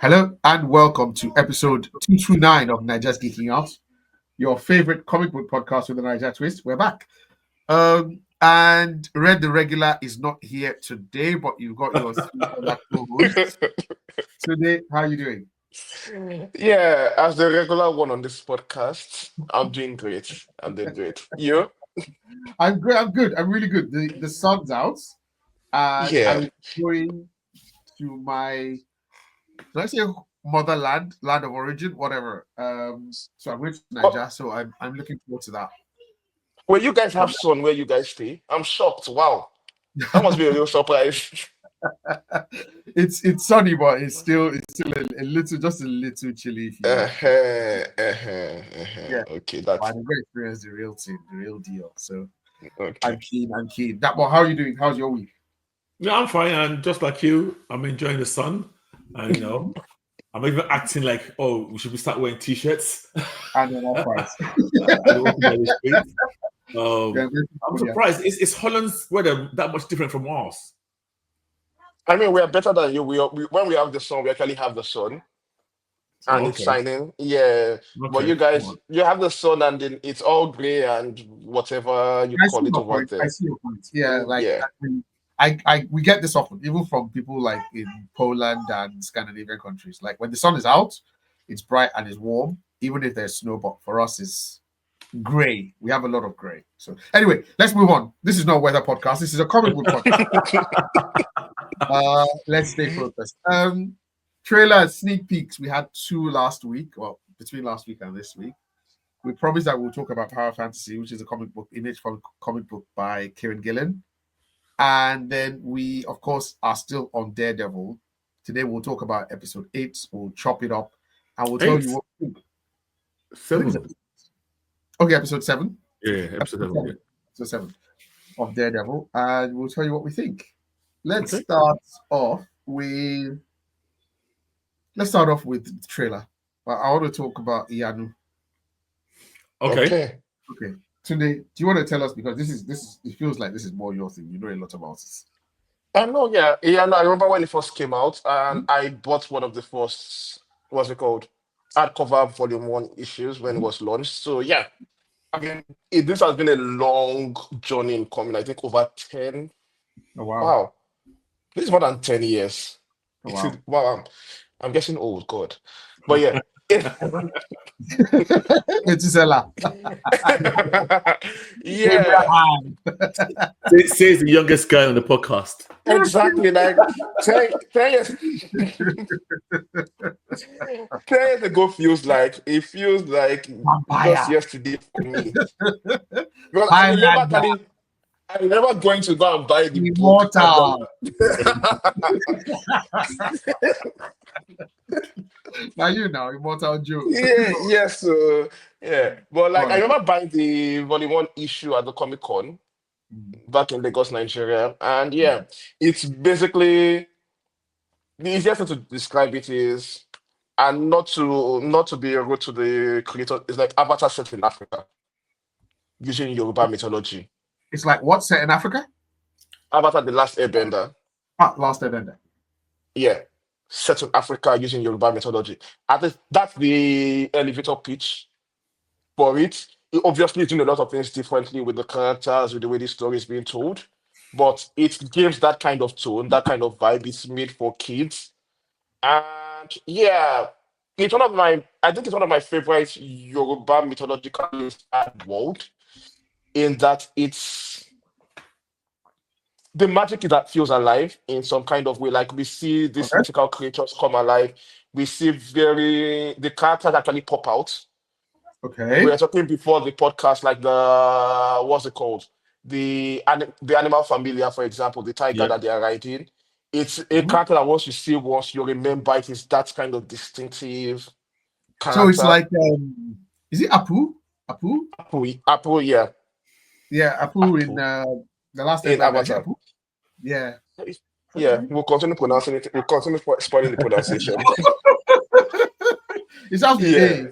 Hello and welcome to episode 229 of Naija's Geeking Out, your favorite comic book podcast with a Naija twist. We're back. And Red the Regular is not here today, but you've got your three other co-hosts. Today, how are you doing? Yeah, as the regular one on this podcast, I'm doing great. I'm doing great. You? I'm good. I'm really good. The sun's out, and Yeah. I'm going to my, did I say motherland, land of origin, whatever. So I'm going to Oh, Naija, so I'm looking forward to that. well, you guys have sun where you guys stay. I'm shocked. Wow. That must be a real surprise. It's sunny, but it's still a little, just a little chilly. If you Yeah, Okay, but that's I'm going to experience the real thing, the real deal. So I'm okay. keen. I'm keen. That. Well, how are you doing? How's your week? Yeah, I'm fine, and just like you, I'm enjoying the sun. And I'm even acting like, oh, we should start wearing t-shirts. And then off price. Walking down the street. Yeah, I'm surprised. Is Holland's weather that much different from ours? I mean, we are better than you. When we have the sun, we actually have the sun and Oh, it's okay. shining. Yeah. But Okay. you guys, you have the sun and then it's all gray and whatever you I see call it your over point. I there. see your point. Yeah, like Yeah. we get this often, even from people like in Poland and Scandinavian countries. Like when the sun is out, it's bright and it's warm, even if there's snow. But for us, it's gray. We have a lot of gray. So anyway, let's move on. This is not a weather podcast. This is a comic book podcast. Let's stay focused. Trailer sneak peeks. We had two last week, well, between last week and this week. We promised that we'll talk about Power Fantasy, which is a comic book image from comic book by Kieran Gillen. And then we, of course, are still on Daredevil. Today we'll talk about episode 8. We'll chop it up and we'll tell you what. I think it's 7. Okay, episode 7. Yeah, episode 7. Yeah. Episode 7 of Daredevil, and we'll tell you what we think. Let's Okay. start off with the trailer. I want to talk about Iyanu. Okay. Okay. Tunde, do you want to tell us, because this is it feels like this is more your thing. You know a lot about this. I know, yeah. Yeah, no, I remember when it first came out, and I bought one of the first, what's it called? Hardcover volume 1 issues when it was launched. So, yeah, I mean, this has been a long journey in coming. I think over 10. Oh wow. Wow. This is more than 10 years. Oh, wow. Wow. I'm getting old, God. But yeah. Metusela. Yeah, Says the youngest guy on the podcast. exactly. Like 10 years, 10 years ago feels like just Vampire. yesterday for me. Because I remember going to go and buy the book. Immortal. Now Immortal Joe. Yeah. So yeah, but like I Alright. remember buying the volume 1 issue at the Comic Con back in Lagos, Nigeria, and yeah, it's basically the easiest way to describe it is, and not to be rude to the creator, it's like Avatar set in Africa using Yoruba mythology. It's like what, set in Africa? Avatar: The Last Airbender, Last Airbender. yeah, set in Africa using Yoruba mythology. I think that's the elevator pitch for it. It obviously is doing a lot of things differently with the characters, with the way the story is being told, but it gives that kind of tone, that kind of vibe. It's made for kids, and yeah, I think it's one of my favorite Yoruba mythological inspired world in that the magic is that feels alive in some kind of way. Like we see these Okay. mythical creatures come alive. We see the characters actually pop out. Okay. We were talking before the podcast, like what's it called? The animal familiar, for example, the tiger Yeah. that they are riding. It's a character that once you see once you remember it is that kind of distinctive character. So it's like is it Apu? Apple, yeah. Yeah, Apu in Apu. the last In Airbender. Is it Avatar. Apu? Yeah. Yeah, we'll continue pronouncing it. We'll continue spoiling the pronunciation. It sounds Yeah.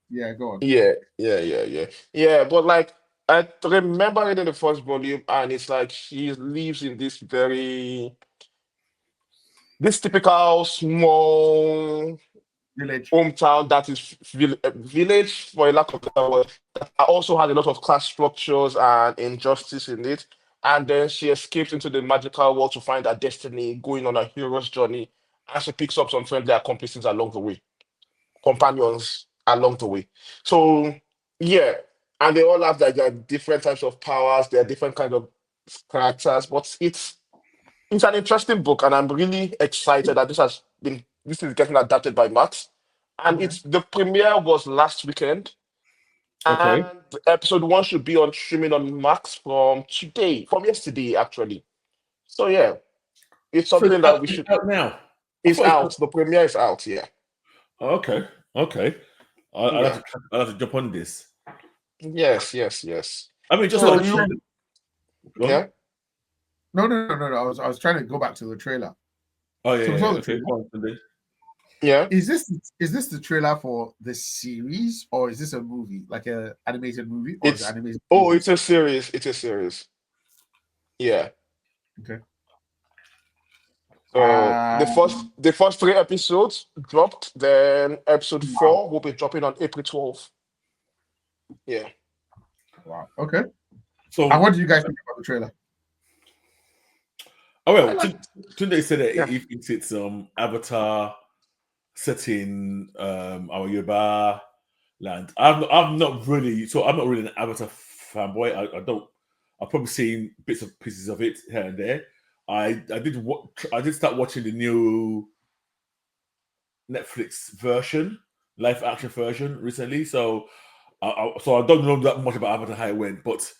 Yeah, go on. Yeah. But like, I remember reading the first volume, and it's like she lives in this very this typical small Village. hometown that is village, for a lack of better word, that also has a lot of class structures and injustice in it. And then she escapes into the magical world to find her destiny, going on a hero's journey, and she picks up some friendly accomplices along the way, companions along the way. So yeah, and they all have like their different types of powers, their different kinds of characters, but it's an interesting book, and I'm really excited that this is getting adapted by Max. And Okay. it's the premiere was last weekend, Okay. and episode one should be on streaming on Max from yesterday actually. So yeah, it's So something that we it's should. out now. I It's thought it's out. out. The premiere is out. Yeah, Okay. Okay. yeah, I'll have to jump on this. yes. I mean, just So So like you you, go on. yeah, no. I was trying to go back to the trailer. Oh yeah, So we yeah, saw yeah. the Okay. trailer. Go on, Sunday. yeah. Is this the trailer for the series, or is this a movie, like a animated movie, or is it animated series? It's a series. It's a series. Yeah. Okay. So the first three episodes dropped. Then episode Wow. four will be dropping on April 12th. Yeah. Wow. Okay. So, And what do you guys think about the trailer? oh well, I like. Tunde said that Yeah. if it's Avatar set in our Yoruba land. I'm not really an Avatar fanboy. I don't. I've probably seen bits of pieces of it here and there. I did start watching the new Netflix version, live action version recently. So I don't know that much about Avatar how it went, but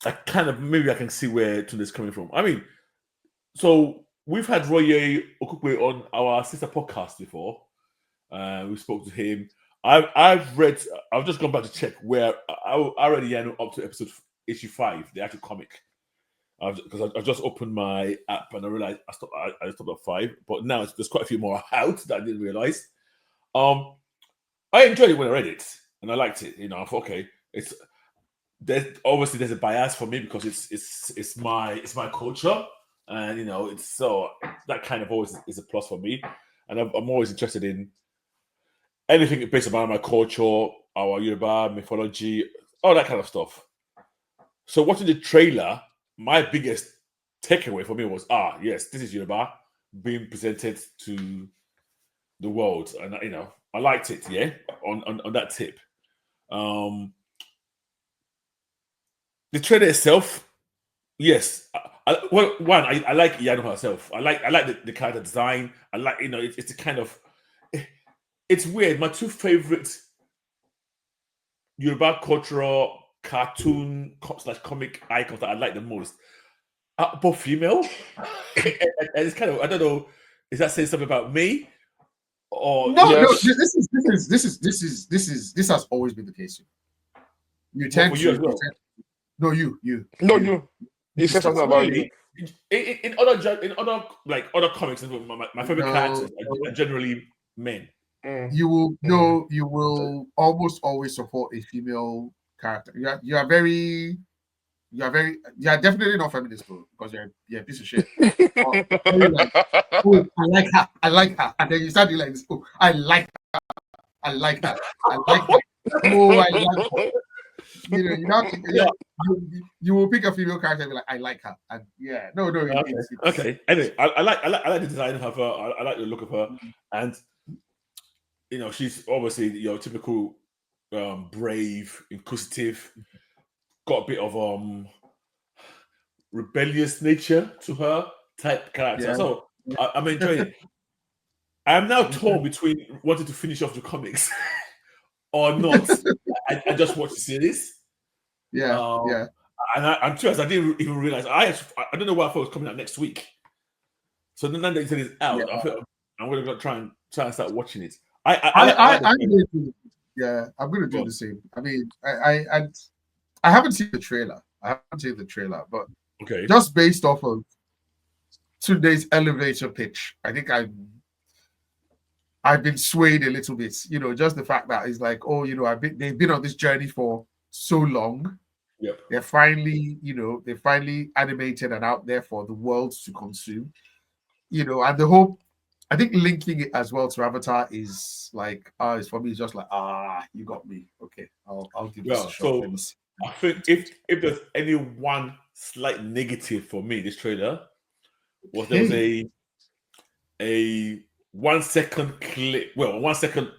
I kind of maybe I can see where Tunde's coming from. I mean, so we've had Roye Okukwe on our sister podcast before. We spoke to him. I've just gone back to check where I already Iyanu up to issue 5, the actual comic. Because I just opened my app and I realized I stopped at 5, but now there's quite a few more out that I didn't realize. I enjoyed it when I read it and I liked it. I thought, okay, there's a bias for me because it's my culture, and it's so that kind of always is a plus for me, and I'm always interested in anything based around my culture, our Yoruba mythology, all that kind of stuff. So watching the trailer, my biggest takeaway for me was, yes, this is Yoruba being presented to the world, and I liked it. Yeah, on that tip. The trailer itself, yes. I like Iyanu herself. I like the character design. I like it's a kind of it's weird. My two favorite Yoruba cultural cartoon / comic icons that I like the most are both female, and it's kind of, I don't know, is that saying something about me or No. Yes. This has always been the case. You but tend for to. you as well? No, you. No, you. He said something about you. Really? In other like other comics, my favorite No, characters are generally men. Mm, you will mm. no. You will almost always support a female character. You are very. You are definitely not feminist, bro, because you're a piece of shit. Or very like, oh, I like her, and then you start doing like this. Oh, I like her. I like her. Oh, I like her. You know, Yeah. you will pick a female character and be like, I like her, and no, it's Okay. Anyway, I like the design of her. I like the look of her, and she's obviously typical brave, inquisitive, got a bit of rebellious nature to her type character. Yeah. So I'm enjoying it. I'm now torn between wanting to finish off the comics or not. I just watched the series. yeah. And I'm curious. I didn't even realize. I don't know why I thought it was coming out next week. So now that you said it's out, Yeah. I feel I'm going to try and start watching it. I'm going to do the same. I mean, I haven't seen the trailer. But Okay. just based off of today's elevator pitch, I think I've been swayed a little bit. Just the fact that it's like, they've been on this journey for so long. Yep. They're finally animated and out there for the world to consume. and the whole, I think linking it as well to Avatar is like, it's for me, it's just like, you got me. Okay, I'll give this a Well, shot. Let so me see. I think if there's any one slight negative for me, this trailer was there was Okay. a 1 second clip. Well, 1 second,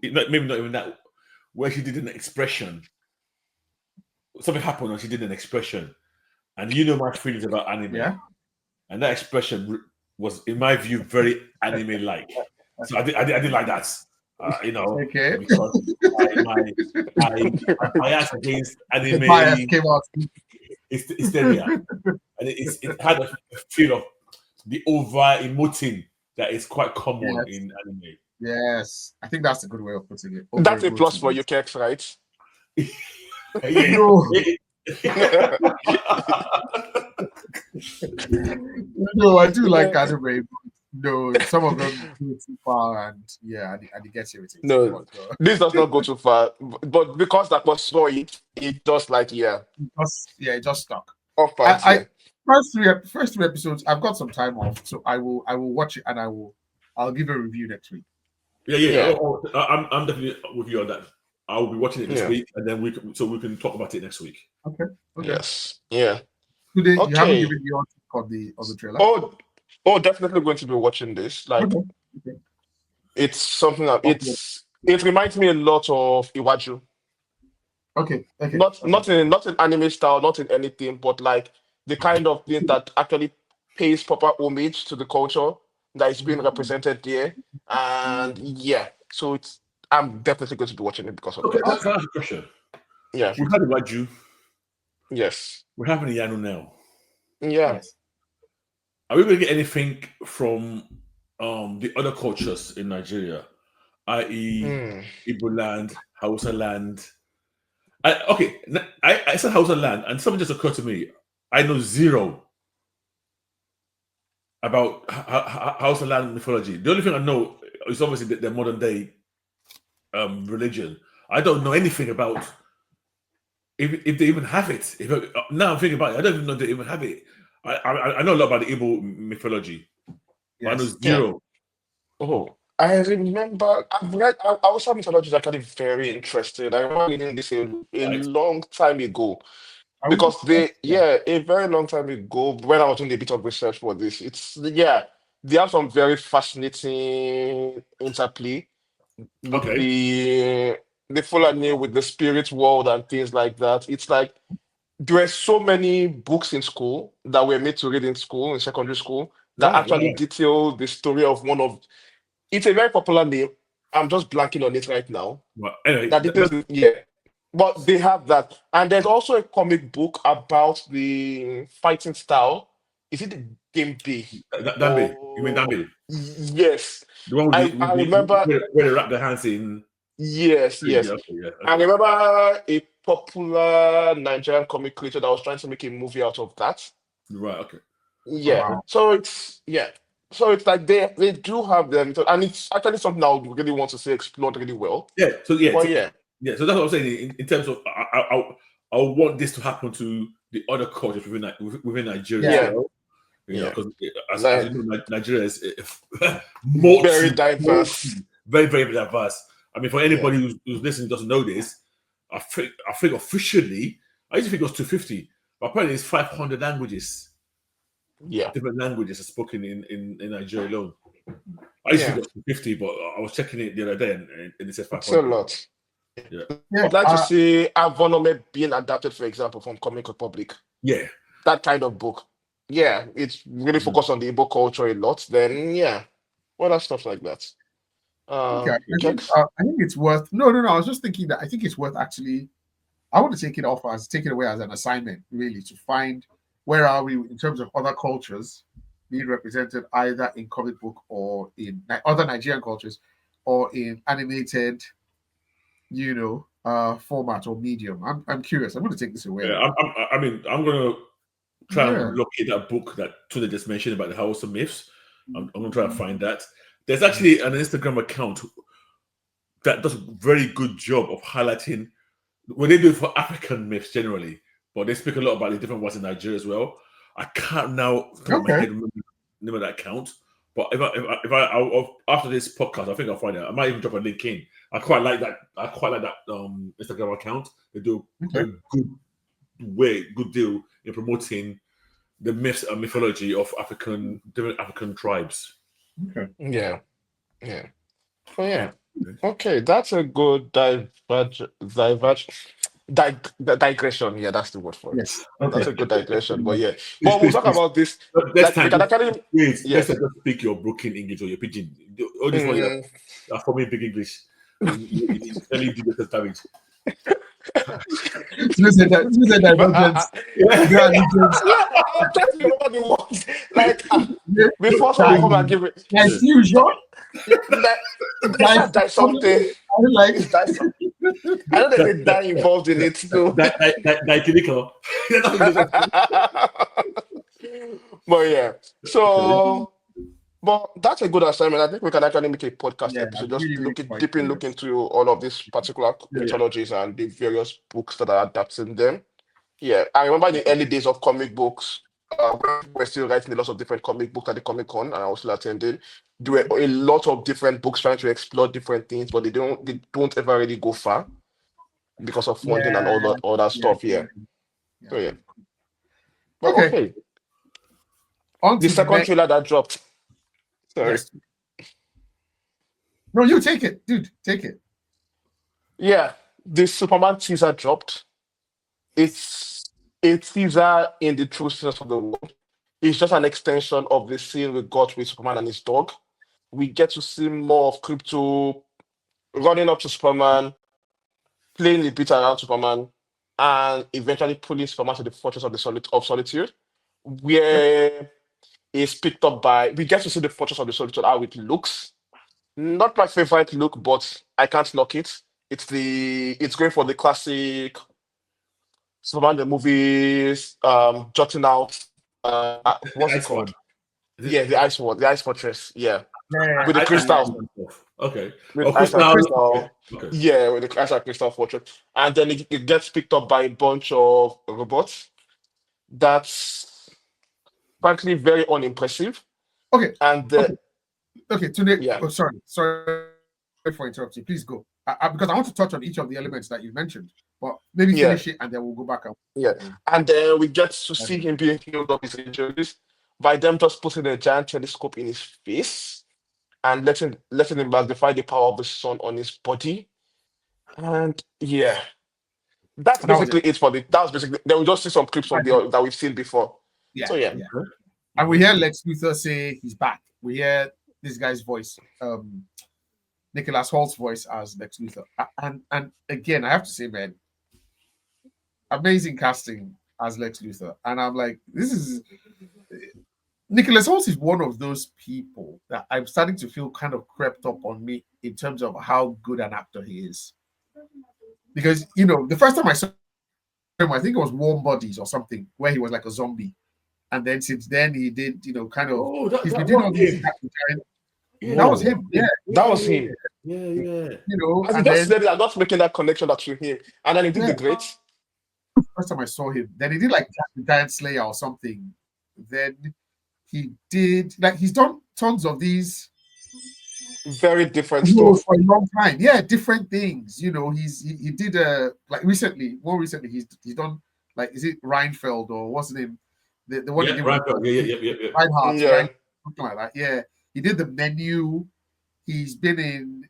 maybe not even that, where she did an expression. Something happened and she did an expression, and you know my feelings about anime, Yeah. and that expression was, in my view, very anime-like. So I didn't like that, Okay. because my bias against The bias anime came out. hysteria, and it had a feel of the over emoting that is quite common Yes. in anime. Yes. I think that's a good way of putting it. Over That's a plus for emoting. you, Kex, right? Yeah. No. No, I do like anime. No, some of them go too far, and it gets irritating. No, this does not go too far. But because that was saw it just like, it just stuck. off pants, I first three episodes, I've got some time off, so I will watch it, and I'll give a review next week. Yeah. I'm definitely with you on that. I'll be watching it this Yeah. week, and then we can talk about it next week. Okay. Yes. Yeah. Today, you haven't Okay. given your take on the trailer. Oh, definitely going to be watching this. Like, Okay. it's something that it reminds me a lot of Iwaju. Okay. Not in anime style, not in anything, but like the kind of thing that actually pays proper homage to the culture that is being represented there. And yeah, so I'm definitely going to be watching it because of Okay, that. that's a question. Yeah. We've had Iyanu. Yes. We're having Iyanu now. Yeah. Yes. Are we going to get anything from the other cultures in Nigeria, i.e., Igbo land, Hausa land? I said Hausa land, and something just occurred to me. I know zero about Hausa land mythology. The only thing I know is obviously their modern day religion. I don't know anything about if they even have it. Now I'm thinking about it, I don't even know if they even have it. I know a lot about the Igbo mythology. But I know Yes. zero. Oh, I remember I've read Hausa mythology is actually very interesting. I remember reading this a Right? long time ago. Are we? Because a very long time ago, when I was doing a bit of research for this, they have some very fascinating interplay with Okay. the Fulani, with the spirit world and things like that. It's like there were so many books in school that were made to read in school, in secondary school, that actually Right. detail the story of one of. It's a very popular name. I'm just blanking on it right now. Well, anyway, That details, yeah. But they have that. And there's also a comic book about the fighting style. Is it the Game Dambe. You mean Oh, Dambe? yes. The one with I remember, where they wrap their hands in. yes, Yeah, yes. okay, yeah. I Okay. remember a popular Nigerian comic creator that was trying to make a movie out of that. Right, okay. Yeah. Wow. So it's like they do have them, and it's actually something I would really want to see explored really well. Yeah, so But yeah, so that's what I'm saying. In terms of, I want this to happen to the other cultures within Nigeria as Yeah. yeah, well. yeah. Because as Like you know, Nigeria is very multi, diverse. very, very diverse. I mean, for Yeah. anybody who's listening who doesn't know this, I think officially, I used to think it was 250, but apparently it's 500 languages, Yeah. different languages are spoken in Nigeria alone. I used to think Yeah. it was 250, but I was checking it the other day and it says It's a 500. lot. Yeah. Yeah. I'd like to see Avonome being adapted, for example, from Comic Republic. Yeah. That kind of book. Yeah, it's really Mhm. focused on the Igbo culture a lot. Then yeah, what other stuff like that? Okay. Kex? I think it's worth. No. I was just thinking that I think it's worth actually. I want to take it away as an assignment, really, to find where are we in terms of other cultures being represented either in comic book or in other Nigerian cultures or in animated, format or medium. I'm curious. I'm going to take this away. Yeah, I'm going to try Yeah. and locate that book that Tuna just mentioned about the House of Myths. I'm going to try to find that. There's actually an Instagram account that does a very good job of highlighting what they do for African myths generally, but they speak a lot about the different ones in Nigeria as well. I can't now, top of my Okay. head, remember the name of that account, But I'll, after this podcast, I think I'll find it. I might even drop a link in. I quite like that. Instagram account. They do a good deal in promoting the myths and mythology of different African tribes. Okay. Yeah. Oh yeah. Okay, that's a good digression. Yeah, that's the word for it. Yes. That's Okay. a good digression. But yeah, but we'll talk about this. But next Like we time, can actually, next yes. time, just speak your broken English or your pidgin. All this one are for me big English. It's really do the damage. I'm trying to remember the words. Like before someone come and give it. Confusion. Like something. Like It's that something. I know there's a die involved in it too. But yeah, so but that's a good assignment. I think we can actually make a podcast episode, just deep into all of these particular mythologies and the various books that are adapting them. Yeah, I remember in the early days of comic books, when we were still writing a lot of different comic books at the Comic Con, and I was still attending. There were a lot of different books trying to explore different things, but they don't ever really go far because of funding and all that stuff. Yeah. So yeah. But okay. On The second trailer that dropped. Sorry. Yes. No, you take it, dude. Take it. Yeah, the Superman teaser dropped. It's a teaser in the true sense of the word. It's just an extension of the scene we got with Superman and his dog. We get to see more of Crypto running up to Superman, playing a bit around Superman, and eventually pulling Superman to the Fortress of Solitude, where is picked up by. We get to see the Fortress of the Solitude, how it looks. Not my favorite look, but I can't knock it. It's going for the classic Superman the movies, jotting out. What's it called? Yeah, the Ice Fortress. Yeah, with the crystal. Okay. With Ice and Crystal. Okay. Yeah, with the Ice and Crystal Fortress, and then it gets picked up by a bunch of robots. That's frankly very unimpressive. Okay. And okay. Today. Yeah. Oh, sorry for interrupting. Please go. Because I want to touch on each of the elements that you mentioned, but maybe finish it and then we'll go back up. Yeah, and then we get to see him being healed of his injuries by them just putting a giant telescope in his face and letting him magnify the power of the sun on his body. And yeah, that's basically it for the. That was basically. Then we just see some clips from that we've seen before. Yeah. So yeah. And we hear Lex Luthor say he's back. We hear this guy's voice, Nicholas Holt's voice as Lex Luthor. And again, I have to say, man, amazing casting as Lex Luthor. And I'm like, Nicholas Holt is one of those people that I'm starting to feel kind of crept up on me in terms of how good an actor he is. Because, the first time I saw him, I think it was Warm Bodies or something, where he was like a zombie. And then since then, he did, kind of. He's been doing all these. That was him. Yeah, that was him. Yeah. And I'm not making that connection that you hear. And then he did the great. First time I saw him, then he did like the Giant Slayer or something. Then he did he's done tons of these very different stuff for a long time. Yeah, different things. He did more recently he's done is it Reinfeld or what's the name? The one Reinfeld. Yeah. Reinhardt, right? Something like that. Yeah. He did The Menu. He's been in,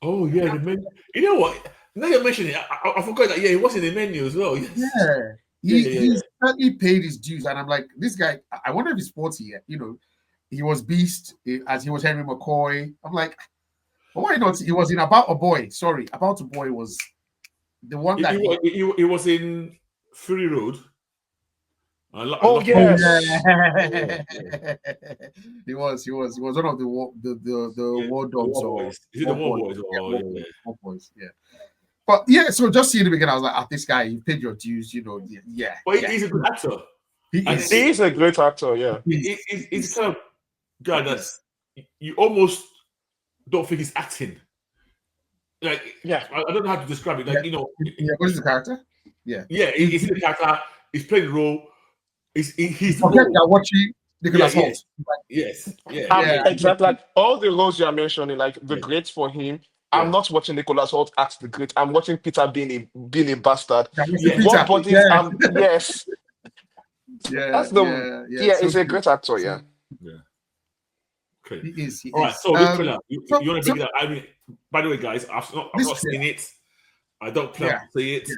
Oh yeah, the Menu. You know what? Now you're mentioning it, I forgot that. Yeah, he was in The Menu as well. Yes. Yeah. He's certainly paid his dues, and I'm like, this guy. I wonder if he's 40 yet. He was Beast as he was Henry McCoy. I'm like, why not? He was in About a Boy. Sorry, About a Boy was the one that he was in Fury Road. Yes. He was one of the war dogs. Is it the War Boys? War Boys, yeah. But yeah, so just seeing him again, I was like, this guy, you paid your dues, yeah. But he's a good actor. He is a great actor, yeah. He's the kind of guy that you almost don't think he's acting. I don't know how to describe it. What is the character? Yeah. Yeah, he's the character. He's playing the role. He's forget they're Nicholas Holt. Yes. Yeah. Exactly. Like all the roles you are mentioning, like the Yeah. greats for him. Yeah. I'm not watching Nicholas Holt act the great. I'm watching Peter being a bastard. Yeah. What bodies? Yes. That's Yeah. So He's a great actor. Yeah. Yeah. Okay. he is. All right. So this trailer, you want to pick it up? I mean, by the way, guys, I've not seen it. I don't plan to see it.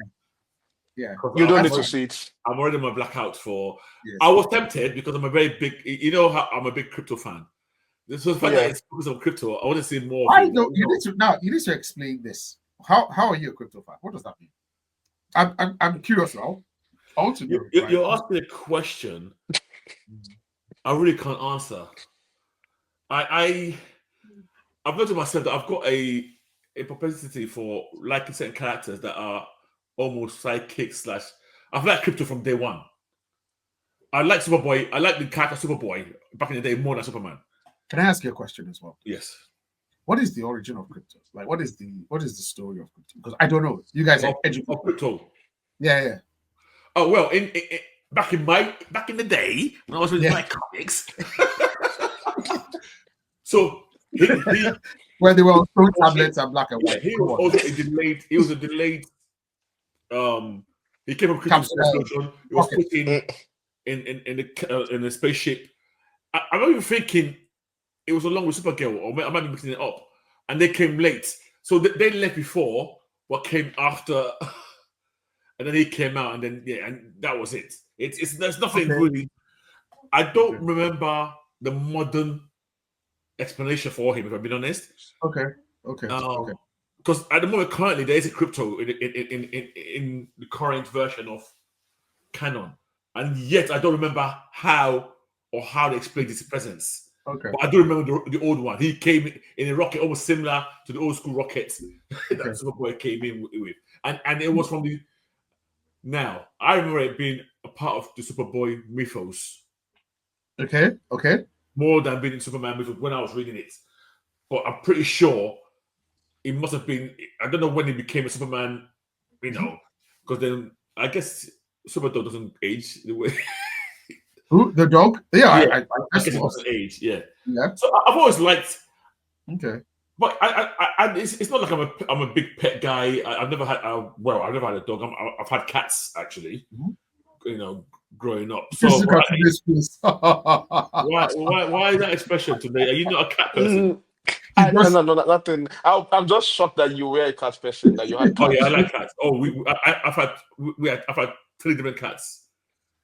Yeah. You don't need to see it. I'm already on my blackout for. Yes. I was tempted because I'm a very big. You know how I'm a big crypto fan. This was the fact that it's focused on crypto. I want to see more. I know you need to explain this. How are you a crypto fan? What does that mean? I'm curious now. I want to know. You're asking a question I really can't answer. I've noticed myself that I've got a propensity for liking certain characters that are almost sidekicks / I've liked crypto from day one. I like Superboy. I like the character Superboy back in the day more than Superman. Can I ask you a question as well? Yes. What is the origin of crypto? Like, what is the story of crypto? Because I don't know. You guys are educated. Of crypto. Yeah. Oh well, in back in the day when I was reading my comics. So he where they were throwing tablets and black and white. He was also a delayed. He was a delayed. He came from crypto explosion. He was put in the spaceship. I'm not even thinking it was along with Supergirl, or I might be mixing it up. And they came late, so they left before what came after, and then he came out, and then and that was it. There's nothing really. I don't remember the modern explanation for him, if I'm being honest. Okay. Because at the moment, currently, there is a crypto in the current version of canon, and yet I don't remember how they explained his presence. Okay. But I do remember the old one. He came in a rocket almost similar to the old school rockets that Superboy came in with. And it was from the... Now, I remember it being a part of the Superboy mythos. Okay. More than being in Superman mythos when I was reading it. But I'm pretty sure it must have been... I don't know when he became a Superman, because then I guess Superdog doesn't age the way... Who? The dog? Yeah. I guess it was an age, yeah. Yeah. So I've always liked... Okay. But it's not like I'm a big pet guy. I've never had I've never had a dog. I've had cats actually, growing up. So why that expression today? Are you not a cat person? No, nothing. I'm just shocked that you were a cat person. That you had cats. Oh yeah, I like cats. Oh, I've had 3 different cats.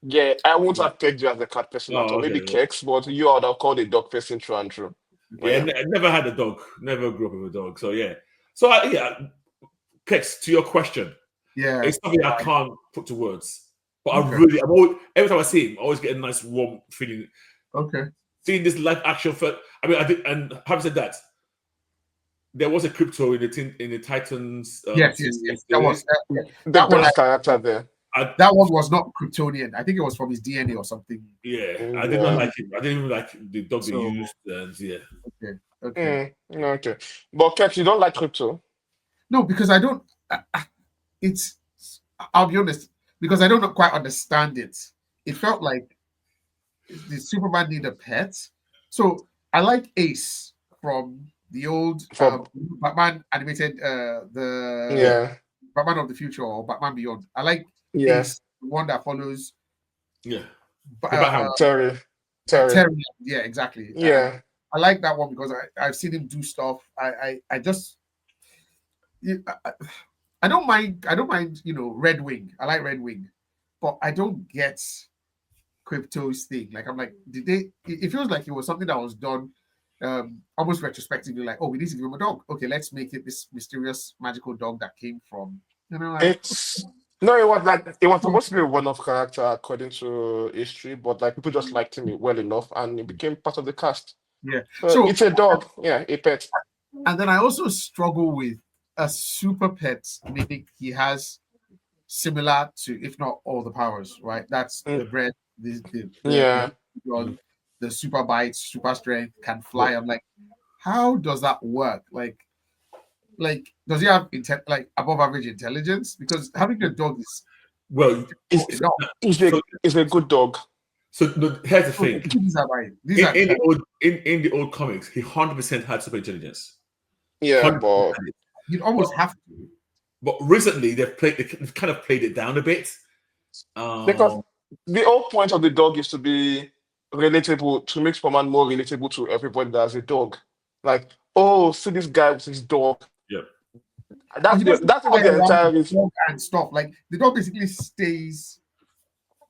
Yeah, I won't have pegged you as a cat person at all. Okay, Maybe Kex, but you would have called a dog person through and through. Yeah, I never had a dog. Never grew up with a dog. So yeah. So Kex, to your question, it's something I can't put to words. But every time I see him, I always get a nice warm feeling. Okay. Seeing this live action film, I did, and having said that, there was a crypto in the Titans. Yes. That was that one character there. That one was not Kryptonian. I think it was from his DNA or something. Yeah, I did not like it. I didn't even like the dog they used. And Okay. Okay. But Kex, you don't like crypto? No, because I don't. I'll be honest. Because I don't quite understand it. It felt like the Superman need a pet. So I like Ace from the old Batman animated, Batman of the Future or Batman Beyond. I like Ace, the one that follows. Yeah. Terry. Yeah, exactly. Yeah. I like that one because I've seen him do stuff. I don't mind. Red Wing. I like Red Wing, but I don't get Crypto's thing. Like I'm like, did they? It feels like it was something that was done almost retrospectively. Like, oh, we need to give him a dog. Okay, let's make it this mysterious magical dog that came from. It was supposed to be a one-off character according to history, but like people just liked him well enough, and he became part of the cast. Yeah, so it's a dog. Yeah, a pet. And then I also struggle with a super pet, meaning he has similar to, if not all the powers, right? That's the bread, the super bite, super strength, can fly. I'm like, how does that work? Like does he have above average intelligence? Because having a dog is it's a good dog. So no, here's the So thing. these are my these In, are in the old comics, he 100% had super intelligence. Yeah, 100% but had it. you'd almost have to. But recently, they've kind of played it down a bit. because Um, the whole point of the dog is to be relatable, to make Superman more relatable to everybody that has a dog. Like, oh, see this guy with his dog. yeah. But he doesn't That's fly even the around entire with reason. the dog and stuff. Like the dog basically stays.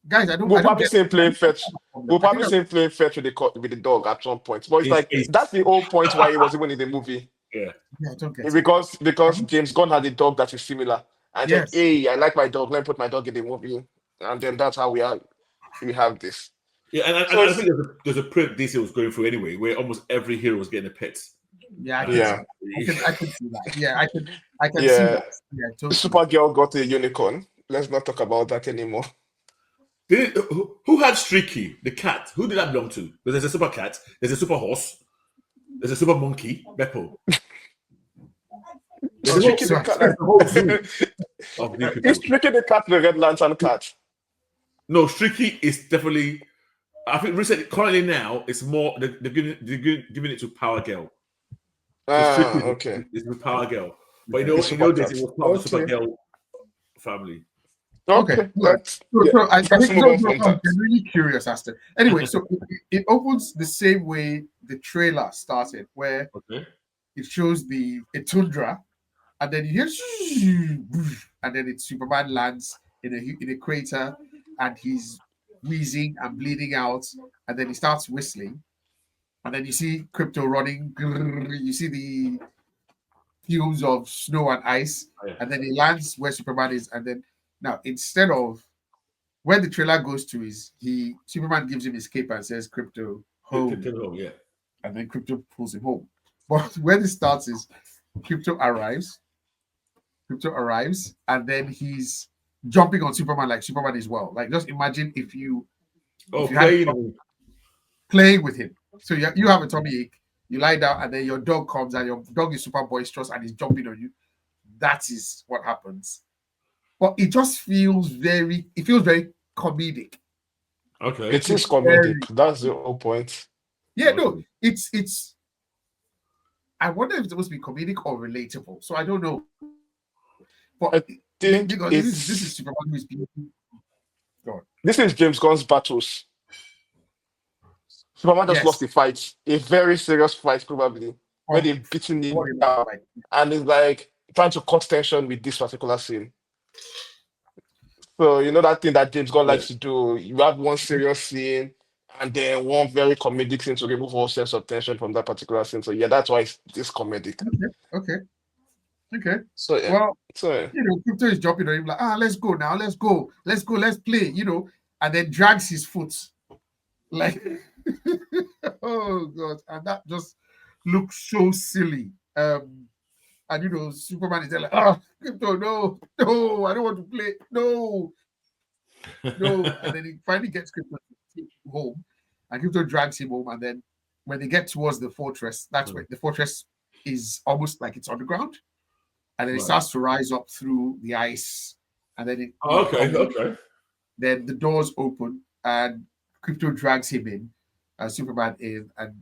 Guys, We'll I don't probably get see him I playing don't get fetch. the problem. We'll I think probably see him playing fetch with with the dog at some point. But it's It's, like it's that's the whole point why he was even in the movie. yeah. I don't get it. Because James Gunn had a dog that is similar. And said, Yes. hey, I like my dog, let me put my dog in the movie. And then that's how we have this. Yeah, and So I it's think there's a period DC was going through anyway, where almost every hero was getting a pet. Yeah, I can see yeah. that. I can see that. Yeah, I can see Yeah. that. Yeah, totally. Supergirl got a unicorn. Let's not talk about that anymore. Who had Streaky, the cat? Who did that belong to? There's a super cat, there's a super horse, there's a super monkey, Beppo. There's Okay, Streaky the cat. there's a whole zoo of these people. Is Streaky the cat the Red Lantern cat? No, Streaky is definitely. I think recently, currently now, it's more they're giving it to Power Girl. So Streaky Okay. is with Power Girl, but The in super those days cat. it was part of the Okay. Supergirl family. Okay, Okay. good. Let's So, yeah. so I Let's think move on from I'm that. really curious as to. Anyway, so it opens the same way the trailer started, where Okay. it shows a tundra, and then you hear, and then Superman lands in a crater, and he's wheezing and bleeding out, and then he starts whistling, and then you see Crypto running. You see the fumes of snow and ice, Oh, yeah. and then he lands where Superman is, and then now instead of where the trailer goes to is Superman gives him his cape and says Crypto home, Yeah. and then Crypto pulls him home. But where this starts is Crypto arrives, and then he's jumping on Superman like Superman is well. Like just imagine if you had playing with him. So you have a tummy ache, you lie down, and then your dog comes, and your dog is super boisterous and he's jumping on you. That is what happens. But it just feels very comedic. Okay. It is comedic. That's the whole point. Yeah, no, it's. I wonder if it's supposed to be comedic or relatable. So I don't know. But I think because this is Superman who is being. this is James Gunn's battles. Superman just lost a fight, a very serious fight, probably, where they've beaten him down, and it's like trying to cut tension with this particular scene. So you know that thing that James Gunn likes to do. You have one serious scene, and then one very comedic scene to remove all sense of tension from that particular scene. So yeah, that's why it's this comedic. Okay. So yeah. Well, so Crypto is jumping on him like, let's go now, let's play, and then drags his foot, like, oh god, and that just looks so silly. And Superman is there like, Crypto, no, I don't want to play, no, and then he finally gets Crypto home, and Crypto drags him home, and then when they get towards the fortress, that's where the fortress is almost like it's underground. And then it starts to rise up through the ice, and then okay. Then the doors open, and Crypto drags him in, Superman in, and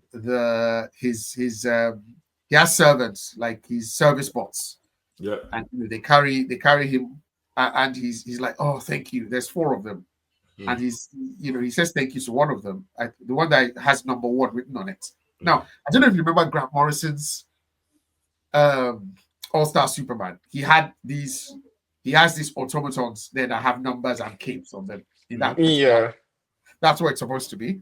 he has servants like his service bots. Yeah, and they carry him, and he's like, oh, thank you. There's 4 of them, and he says thank you to one of them, the one that has number 1 written on it. Now I don't know if you remember Grant Morrison's All-Star Superman. He has these automatons there that have numbers and capes on them. That's what it's supposed to be.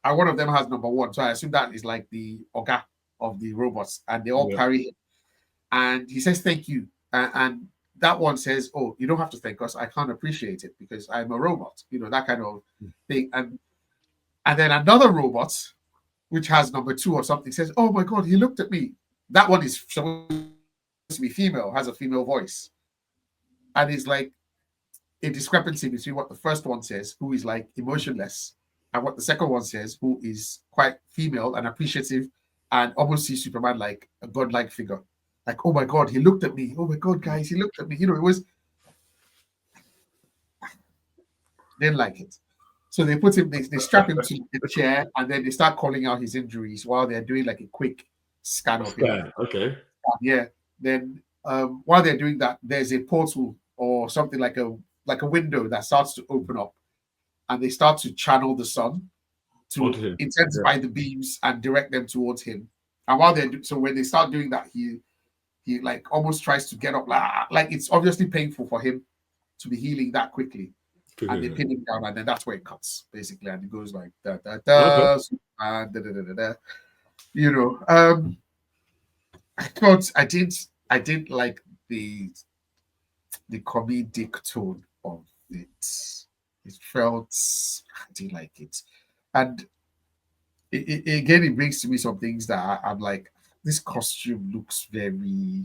And one of them has number 1, so I assume that is like the Oga of the robots, and they all carry him. And he says thank you, and that one says, "Oh, you don't have to thank us. I can't appreciate it because I'm a robot." That kind of thing. And then another robot, which has number 2 or something, says, "Oh my God, he looked at me." That one is supposed to be female, has a female voice, and it's like a discrepancy between what the first one says, who is like emotionless, and what the second one says, who is quite female and appreciative, and almost sees Superman like a godlike figure. Like, oh my God, he looked at me. Oh my God, guys, he looked at me. It was didn't like it. So they put him, they strap him to the chair, and then they start calling out his injuries while they're doing like a quick scan of him. Okay. Yeah. Then while they're doing that, there's a portal or something like a window that starts to open up, and they start to channel the sun to intensify the beams and direct them towards him. And while so when they start doing that, he like almost tries to get up, like it's obviously painful for him to be healing that quickly. And they pin him down, and then that's where it cuts, basically, and it goes like da da da, and da da da da da. You know, I thought I didn't like the comedic tone of it. It felt I didn't like it, and again, it brings to me some things that I'm like, this costume looks very.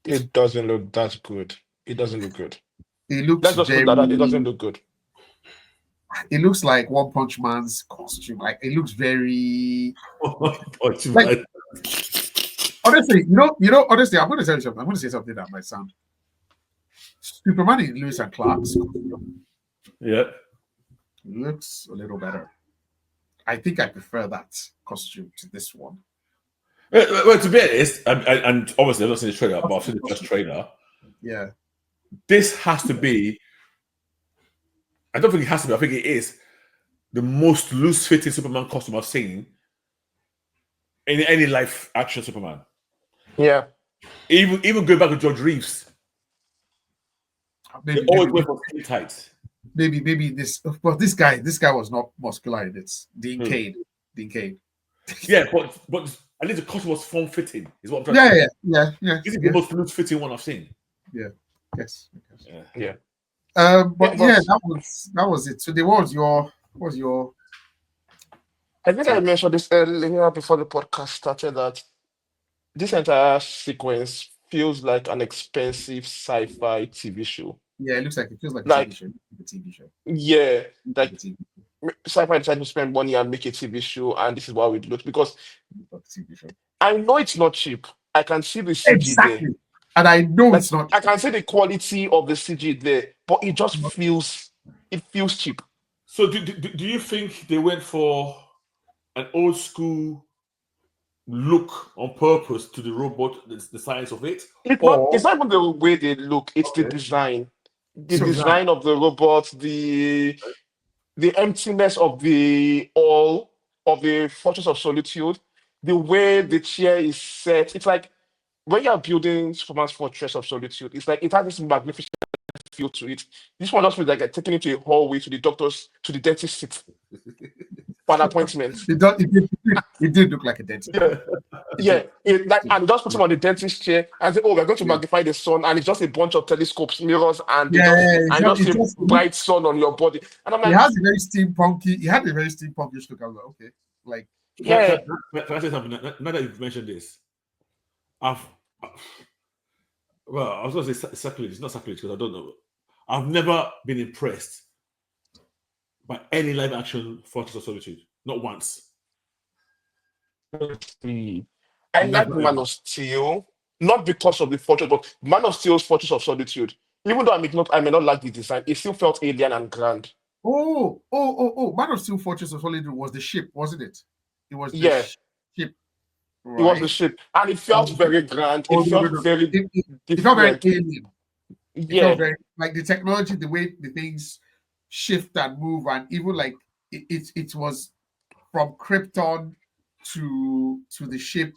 It doesn't look that good. It doesn't look good. It looks Let's just very. put that. It doesn't look good. It looks like One Punch Man's costume. Like it looks very. Like, honestly, honestly, I'm going to tell you something. I'm going to say something that might sound. Superman in Lewis and Clark's costume. Yeah. Looks a little better. I think I prefer that costume to this one. Well, to be honest, and obviously I've not seen the trailer, but I've seen the first trailer. Yeah. This has to be. I don't think it has to be. I think it is the most loose-fitting Superman costume I've seen in any live action Superman. Yeah. Even going back to George Reeves. They always went for skin tight. Maybe this. Well, this guy was not muscular in it. Dean Cain. Yeah, but at least the costume was form-fitting. Is what I'm trying to say. Yeah. This is the most loose-fitting one I've seen. Yeah. Yes. Yeah. But that was it. So what was your I think I mentioned this earlier before the podcast started that this entire sequence feels like an expensive sci-fi TV show. Yeah, it feels like a TV show. Yeah, like sci-fi decided to spend money and make a TV show, and this is what it looks because I know it's not cheap. I can see the CG there. And I know it's not. I can see the quality of the CG there, but it just feels cheap. So do you think they went for an old school look on purpose to the robot, the science of it? It's not even the way they look, it's the design. The design of the robot, the emptiness of the Fortress of Solitude, the way the chair is set. It's like when you're building Superman's Fortress of Solitude, it's like it has this magnificent feel to it. This one just feels like taking it to a hallway to the dentist seat for an appointment. It did look like a dentist. Yeah. And just put him on the dentist chair and say, "Oh, we're going to magnify the sun," and it's just a bunch of telescopes, mirrors, and just a bright sun on your body. And I'm like, he had a very steampunkish look. I was like, okay, like yeah. Can I say something? Now that you've mentioned this, I was going to say sacrilege. It's not sacrilege because I don't know. I've never been impressed by any live action Fortress of Solitude. Not once. I like Man of Steel, not because of the Fortress, but Man of Steel's Fortress of Solitude. Even though I may not like the design, it still felt alien and grand. Oh! Man of Steel Fortress of Solitude was the ship, wasn't it? It was the ship. Right? It was the ship, and it felt very grand. It felt very it felt very alien. It Yeah. felt very like the technology, the way the things shift and move, and even like it was from Krypton to the ship.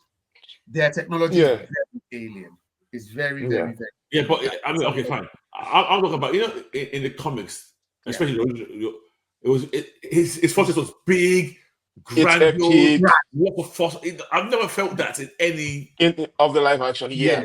Their technology is very alien. It's very, very, very. Yeah, but I mean, okay, fine. I'm talking about in the comics, especially his fortress was big, grandiose, lot of force. I've never felt that in any of the live action. Yeah.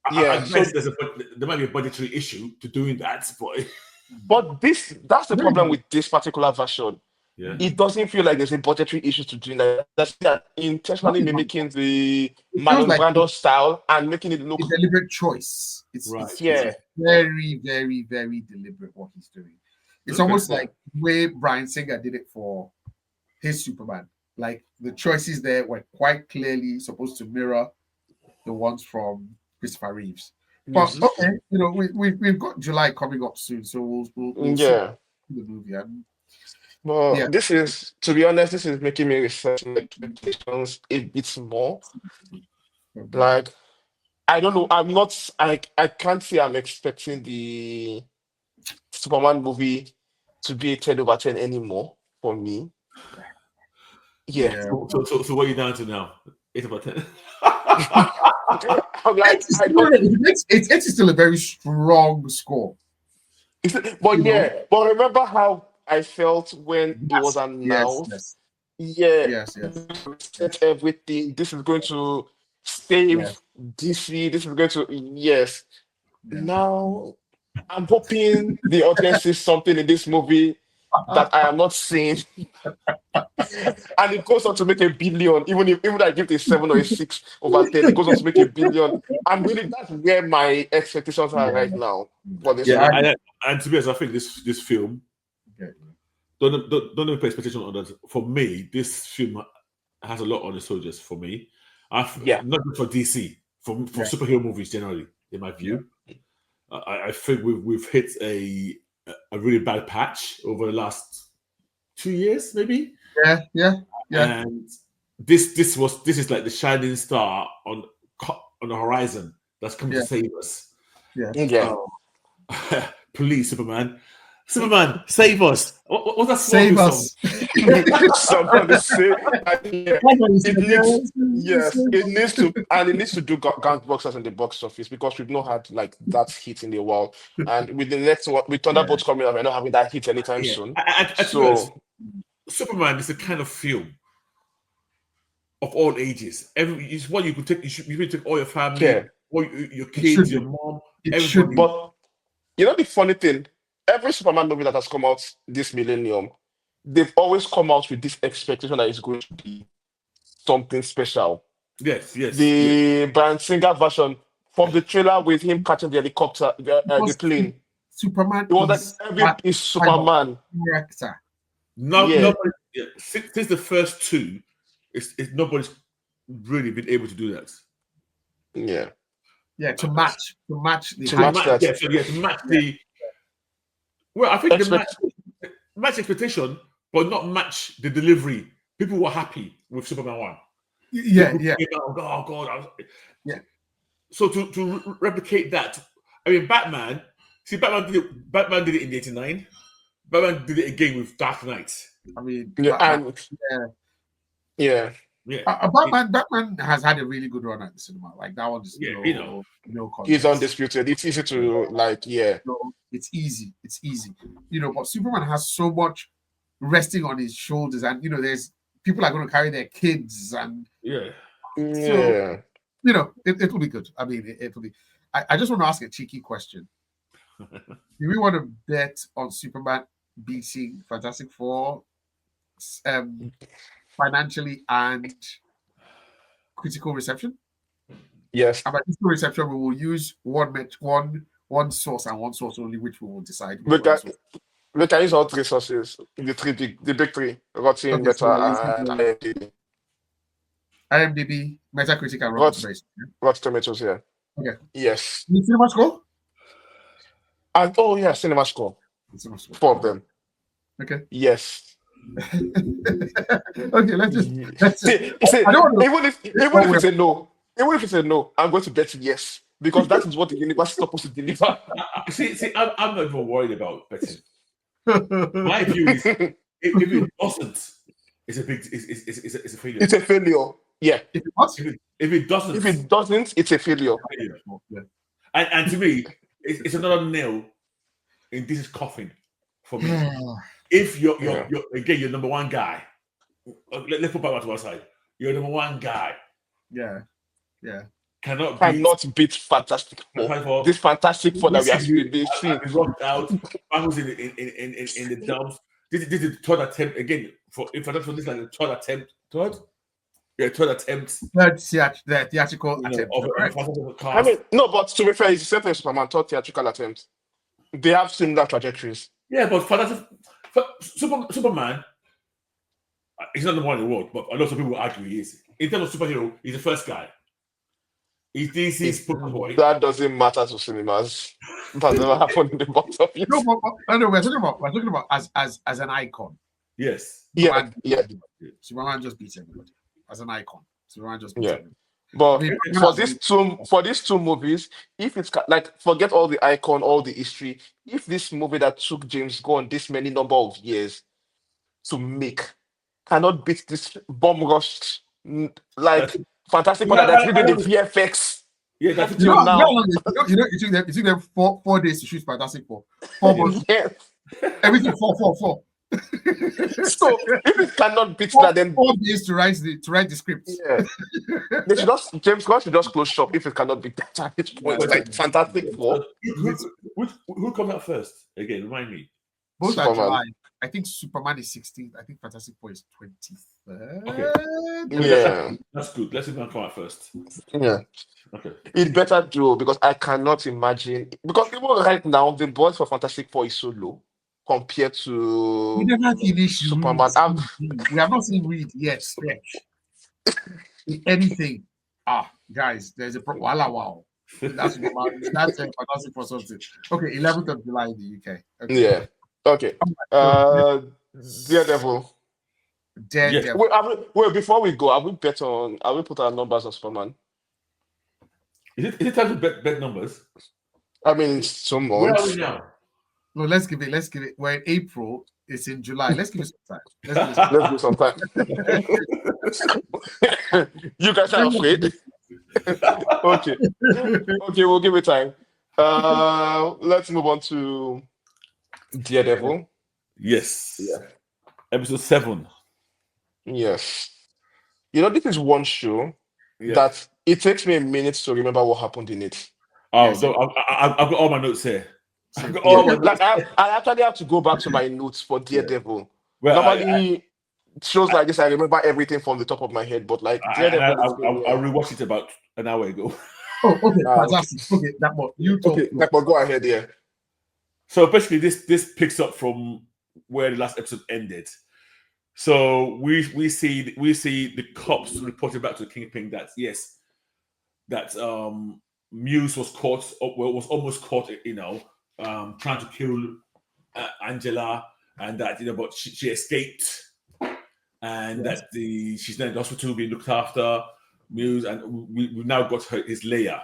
I guess there might be a budgetary issue to doing that, but that's the problem with this particular version. Yeah. It doesn't feel like there's a budgetary issue to doing that. That's intentionally mimicking the Marlon Brando style and making it look a deliberate choice. It's very, very, very deliberate what he's doing. It's almost like the way Bryan Singer did it for his Superman. Like the choices there were quite clearly supposed to mirror the ones from Christopher Reeves. But okay, we've got July coming up soon, so we'll see. the movie. And Well, yeah, this is, to be honest, this is making me research my expectations a bit more. probably. Like, I don't know. I'm not. I can't say I'm expecting the Superman movie to be a 10/10 anymore for me. Yeah. Yeah. So what are you down to now? 8/10. I'm Eight like, is I still, don't. eight is still a very strong score. But You know. yeah, but remember how I felt when it was Yes. Yes. announced? Yes. Yeah, Yes. Yes. set everything. This is going to save Yes. DC. This is going to, yes. Yeah. Now, I'm hoping the audience sees something in this movie that I am not seeing, and it goes on to make a billion. Even though I give it a 7 or a 6/10, it goes on to make a billion. I'm really That's where my expectations are Yeah. right now for this Yeah, Yeah. movie. and to be honest, I think this film Okay. don't even put expectation on that. For me, this film has a lot on the soldiers. For me, Yeah, not just for DC, for Yeah. superhero movies generally, in my Yeah. view. I think we've hit a really bad patch over the last 2 years, maybe. Yeah. Yeah. Yeah. And this is like the shining star on the horizon that's coming to Yeah. save us. Yes. yeah. So, please, Superman, save us! What's that Save Smallville song? us. Somebody say, yeah, That's what he it said. needs, Yes. yes, it needs to, and it needs to do gangbusters in the box office because we've not had like that hit in the world. And with the next one, with Yeah. Thunderbolts coming up, we're not having that hit anytime Yeah, soon. to be honest, So, Superman is the kind of film of all ages. It's what you could take. You could take all your family, yeah. all your It should kids, your be. mom, It should everybody. be. But you know the funny thing, every Superman movie that has come out this millennium, they've always come out with this expectation that it's going to be something special. Yes. The Bryan Singer version from the trailer with him catching the helicopter, the Because plane. Superman It was like is every that is type of Superman. character. Yeah, Nobody. Yeah, since the first two, nobody's really been able to do that. yeah. Yeah, to match the To To hype. match match, that. to match Yeah. the. Well, I think the Expect match expectation, but not match the delivery. People were happy with Superman 1. Yeah. Yeah. Came out, oh God. Yeah. So to replicate that, I mean, Batman. See, Batman did it in '89. Batman did it again with Dark Knight. I mean, yeah, Batman. and Yeah. yeah. Yeah, Batman has had a really good run at the cinema. Like that one is yeah, no He's contest. undisputed. It's easy to like, yeah. No, it's easy. It's easy. But Superman has so much resting on his shoulders, and there's people are going to carry their kids, and yeah. so Yeah. it'll be good. I mean, it'll be. I just want to ask a cheeky question. Do we want to bet on Superman beating Fantastic Four financially and critical reception? Yes. And by critical reception, we will use one source and one source only, which we will decide We which one can is which. we can use all three sources. The big three, Rotten, Okay, so Meta, we're using and IMDb. IMDb, Metacritic, and Rotten Rot, Tomatoes. Rotten Tomatoes, yeah. Okay. Yes. You see much score? And oh yeah, Cinema Score. Cinema score. 4 of them. Okay. Yes. Okay, let's just. See, I don't want to. even if it's a no, I'm going to bet yes because that is what the universe is supposed to deliver. See, I'm not even worried about betting. My view is, if it doesn't, it's a failure. It's a failure. Yeah. If it was, If it doesn't, If it doesn't, it's a failure. yeah. and to me, it's another nail in this coffin for me. If you're again your number one guy, let's put Batman to one side. You're number one guy. Yeah. Cannot beat Fantastic Four. This Fantastic Four that we have been seeing. Rocked out. Man was in the dumps. This is the third attempt again. If Fantastic Four, this is like the third attempt. Third attempt. The theatrical attempt. I mean, no, but to be fair, it's the same thing as Superman. Third theatrical attempt. They have similar trajectories. Yeah, but Superman, he's not the one in the world, but a lot of people argue he is. In terms of superhero, he's the first guy. He's DC's poker boy. That doesn't matter to cinemas. That never happened in the box office. No, we're talking about as an icon. Yes. Yeah, yeah. Superman just beats everybody as an icon. Superman just beats Yeah. everybody. But I mean, for these two movies, if it's like forget all the icon, all the history, if this movie that took James Gunn this many number of years to make cannot beat this bomb rush like Fantastic Four that's really the VFX Yeah, that's up you know, till now. it took them 4 days to shoot Fantastic Four. 4 months. Yes. Everything 4. So if it cannot beat that, then 4 days to write the script. yeah, they should just James Gunn should just close shop if it cannot beat that at this point. Yeah. Like Fantastic Four. Who comes out first? Again, remind me. Both are Superman. July. I think Superman is 16th. I think Fantastic Four is 23rd. Okay. Yeah. That's good. Let's see who come out first. Yeah. Okay. It better do because I cannot imagine because even right now the budget for Fantastic Four is so low compared We to never finished Superman. We have not seen Reed yet. Stretch. Anything. Guys, there's a wow. That's Fantastic Four something. Okay, 11th of July in the UK. Okay. Yeah. Okay. Daredevil. Daredevil. Wait, before we go, have we put our numbers on Superman? Is it time to bet numbers? I mean, it's 2 Where are we months. now? No, let's give it. We're in April. It's in July. Let's give it some time. Let's do some time. You guys are afraid. Okay. Okay, we'll give it time. Let's move on to Daredevil. Yes. Yeah. Episode 7. Yes. You know, this is one show Yeah. that it takes me a minute to remember what happened in it. Oh, Yes. so I've got all my notes here. I've got all my Like I actually have to go back to my notes for Daredevil. Well, Normally, shows like this, I remember everything from the top of my head, but like Daredevil, I rewatched it about an hour ago. Oh, okay, Ah, fantastic. Okay, that one. You talk. okay, but go ahead, yeah. So basically, this picks up from where the last episode ended. So we see the cops reporting back to the Kingpin that yes, that Muse was caught, was almost caught, trying to kill Angela, and that but she escaped, and that she's now in the hospital being looked after. Muse, and we've now got his layer,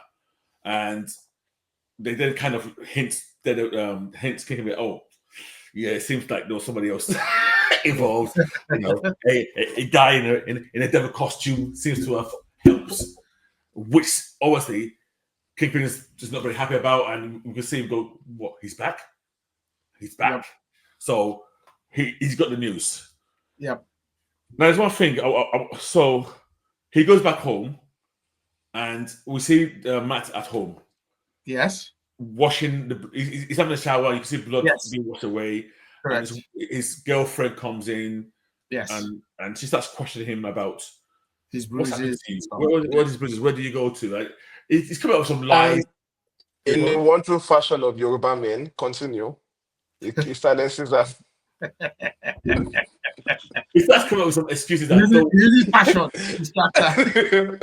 and they then kind of hints Kingpin, oh yeah, it seems like there was somebody else involved. A guy in a devil costume seems to have helped, which obviously Kingpin is just not very happy about, and we can see him go, "What? He's back? He's back." Yep. So he's got the news. Yep. Now there's one thing. So he goes back home, and we see Matt at home. Yes. Washing he's having a shower. You can see blood being washed away. Correct. And his girlfriend comes in, Yes. and she starts questioning him about His what's happened bruises. to you? What is bruises? Where do you go to? Like he's coming up with some lies. In the one true fashion of Yoruba men, continue. He silences us. He starts coming up with some excuses that Really passion. His character.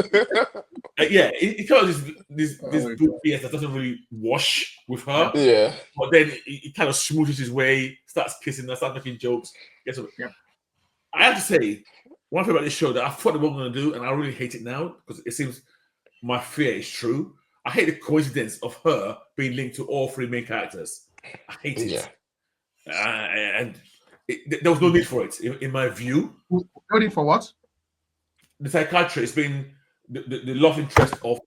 he comes up with this good BS that doesn't really wash with her. Yeah. But then he kind of smoothes his way, starts kissing her, starts making jokes. Guess what? Yeah. I have to say, one thing about this show that I thought they weren't going to do, and I really hate it now because it seems my fear is true. I hate the coincidence of her being linked to all 3 main characters. I hate it. Yeah. And there was no need for it, in my view. No need for what? The psychiatrist being the love interest of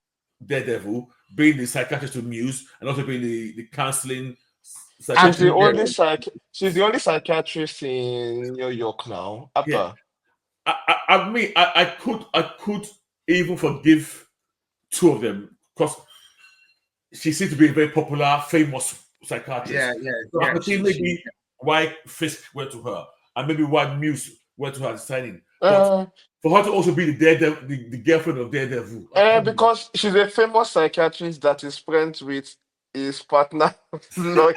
Daredevil, being the psychiatrist to Muse, and also being the counseling She's the only psychiatrist. she's the only psychiatrist in New York now. Yeah. I mean, I could even forgive 2 of them because she seems to be a very popular, famous psychiatrist. Yeah. So I could see maybe why Fisk went to her, and maybe why Muse went to her signing. But for her to also be the Daredevil, the girlfriend of Daredevil, because she's a famous psychiatrist that is friends with his partner lawyer.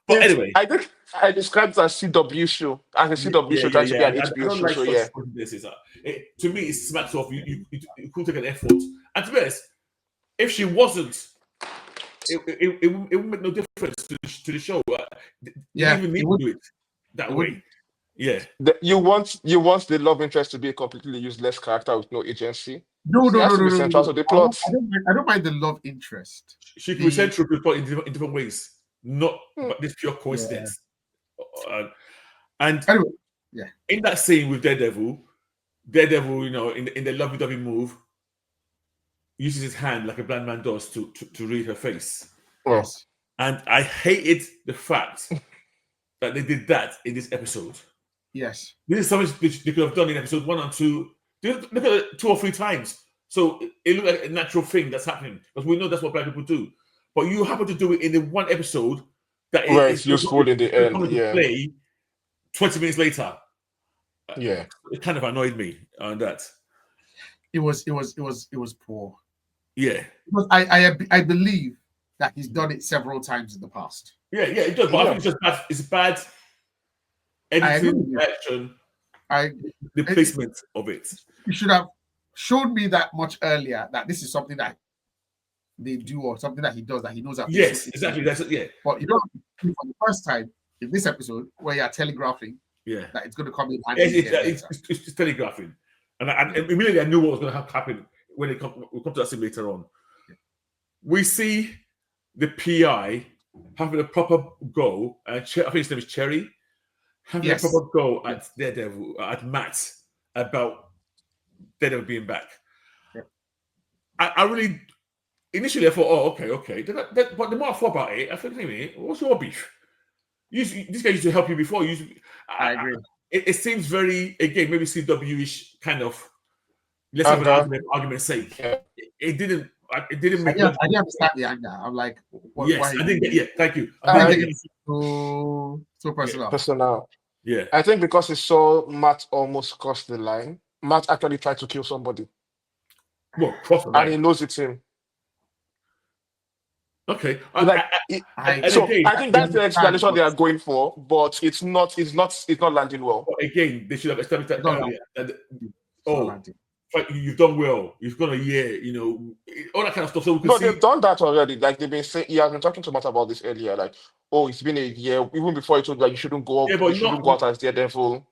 But anyway, I think I described it as CW show, as a CW show trying to be an I HBO don't show. like So such yeah, this. To me, it smacks off. You could take an effort. And to be honest, if she wasn't, it would make no difference to the show. You Yeah, didn't even need it to would. do it that It way. wouldn't. Yeah. you want the love interest to be a completely useless character with no agency. No, She no, has no, to no, be no, no, central no. to the plot. I don't mind the love interest. She could be The central to the plot in different ways, not Hmm. but this pure coincidence. And anyway, yeah. in that scene with Daredevil, in the lovey-dovey move, uses his hand like a blind man does to read her face. Well, Yes. And I hated the fact that they did that in this episode. Yes. This is something they could have done in episode 1 and 2. They look at it 2 or 3 times. So it looked like a natural thing that's happening. Because we know that's what black people do. But you happen to do it in the one episode that where is it's useful in the end. coming to Yeah, play 20 minutes later. yeah. It kind of annoyed me on that. It was poor. Yeah. But I believe that he's done it several times in the past. Yeah, it does. But I think it's just bad. It's bad editing, action, the placement of it. You should have showed me that much earlier that this is something that they do or something that he does that he knows that. Yes, exactly. That's it. Yeah. But you don't for the first time in this episode where you're telegraphing that it's going to come in. It's telegraphing, and immediately I knew what was going to happen when we'll come to that scene later on. Yeah. We see the PI having a proper go, and I think his name is Cherry, having a proper go at Daredevil, at Matt, about Daredevil being back. Yeah. I really, initially I thought, okay. But the more I thought about it, I thought, hey, what's your beef? This guy used to help you before. I agree. It seems very, again, maybe CW-ish kind of, let's have an argument's sake. Yeah. It didn't make I didn't understand the anger. I'm like, why I didn't get. Yeah, thank you. I didn't get so personal. Yeah, personal. Yeah, I think because he saw Matt almost cross the line. Matt actually tried to kill somebody. Well, cross the line, and he knows it's him. Okay, I think that's the explanation they are going for, but it's not landing well. But again, they should have established that earlier. You've done well. You've got a year, all that kind of stuff. So we can see. They've done that already. Like they've been saying, I've been talking to Matt about this earlier. Like, it's been a year. Even before he told you, like, you shouldn't go up. You shouldn't go out as Daredevil.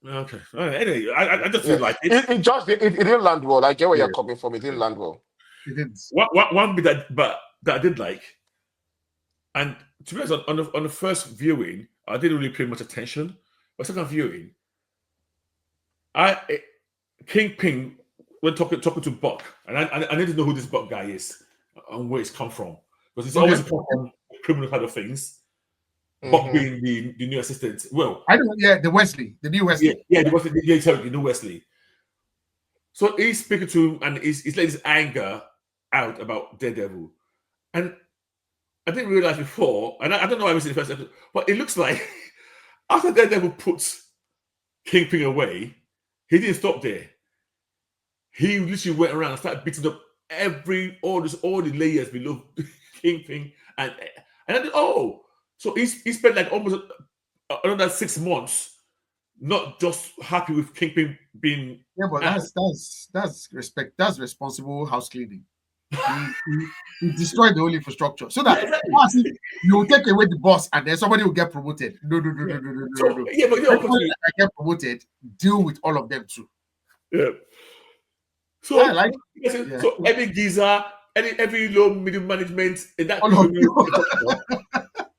Okay. Anyway, I just feel like it didn't land well. I get where you're coming from. It didn't land well. It didn't. One bit that I did like, and to be honest, on the first viewing, I didn't really pay much attention. But second viewing, Kingpin when talking to Buck, and I need to know who this Buck guy is and where it's come from, because it's always come from criminal kind of things. Buck being the new assistant. Well, I don't. Yeah, the new Wesley. The new Wesley. So he's speaking to him, and he's letting his anger out about Daredevil, and I didn't realize before, and I don't know why I was in the first episode, but it looks like after Daredevil puts Kingpin away, he didn't stop there. He literally went around and started beating up all the layers below Kingpin, and I did, so he spent like almost another 6 months not just happy with Kingpin being. Yeah, but that's respect. That's responsible house cleaning. He destroyed the whole infrastructure so that you will take away the boss and then somebody will get promoted. No. Yeah, but I get promoted. Deal with all of them too. Yeah. So so every geezer, every low middle management in that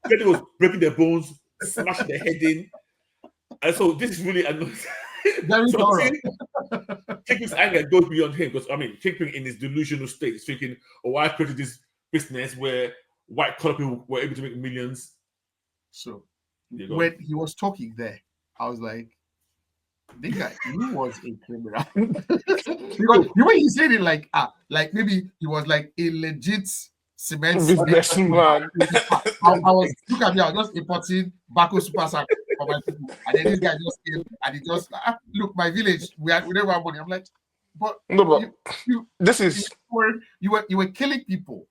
they was breaking their bones, smashing their head in, and so this is really annoying. Kingpin's anger goes beyond him because Kingpin in his delusional state is thinking, I created this business where white collar people were able to make millions. So when he was talking there, I was like, this guy, he was a criminal. Because the way he said it, like maybe he was like a legit cement businessman. I was look at me, I was just importing Baco Super Sack for my people, and then this guy just came and he just look, my village, we never have money. I'm like, but no, but you were killing people.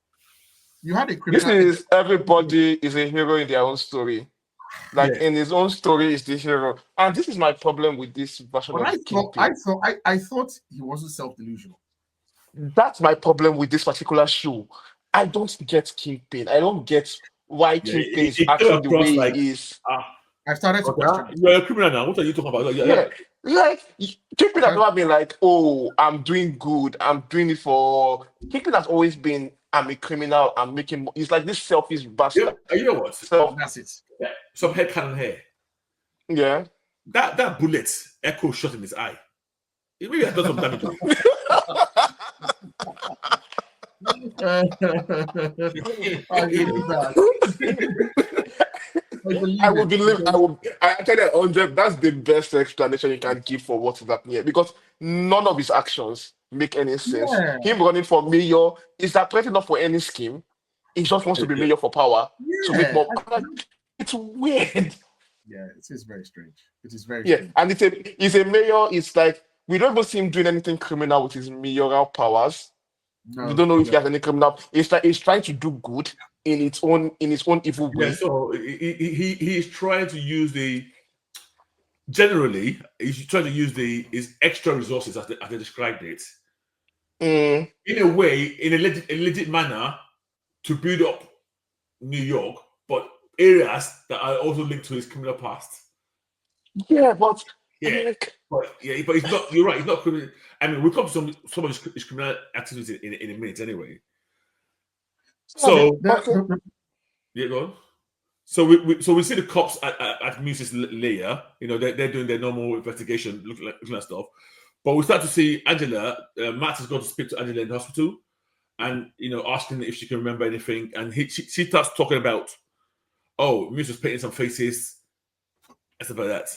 You had a This criminal. is everybody is a hero in their own story. Like Yeah. in his own story is the hero. And this is my problem with this version But of Kingpin. I thought he wasn't self-delusional. That's my problem with this particular show. I don't get Kingpin. I don't get why Yeah. Kingpin is It came acting the across way like, he is. I've started to question it. you're a criminal now. What are you talking about? Yeah. Yeah, like Kingpin has never been like, oh, I'm doing good. I'm doing it for. Kingpin has always been, I'm a criminal. I'm making. He's like this selfish bastard. You know what? Self. That's it. Yeah. Some head cannon hair. Yeah. That bullet echo shot in his eye. It maybe has done some damage. I believe that. I will believe. I tell you, 100. That's the best explanation you can give for what is happening here because none of his actions make any sense. Yeah. Him running for mayor is that threatening not for any scheme. He just wants to be mayor for power to make more. It's weird. Yeah, it is very strange. It is very Yeah, strange. and it's a mayor. It's like we don't even see him doing anything criminal with his mayoral powers. No, We don't know if he has any criminal. It's like he's trying to do good in its own evil way. Yeah, so he's trying to use he's trying to use his extra resources as they described it in a way, in a legit manner to build up New York, but areas that are also linked to his criminal past. Yeah, but Yeah, but it's not. You're right. It's not criminal. I mean, we'll come to some of his criminal activities in a minute, anyway. So yeah, go on. So we see the cops at Muse's layer. You know, they're doing their normal investigation, looking at stuff. But we start to see Angela. Matt has gone to speak to Angela in the hospital, and asking if she can remember anything. And she starts talking about, Muse was painting some faces and stuff like that.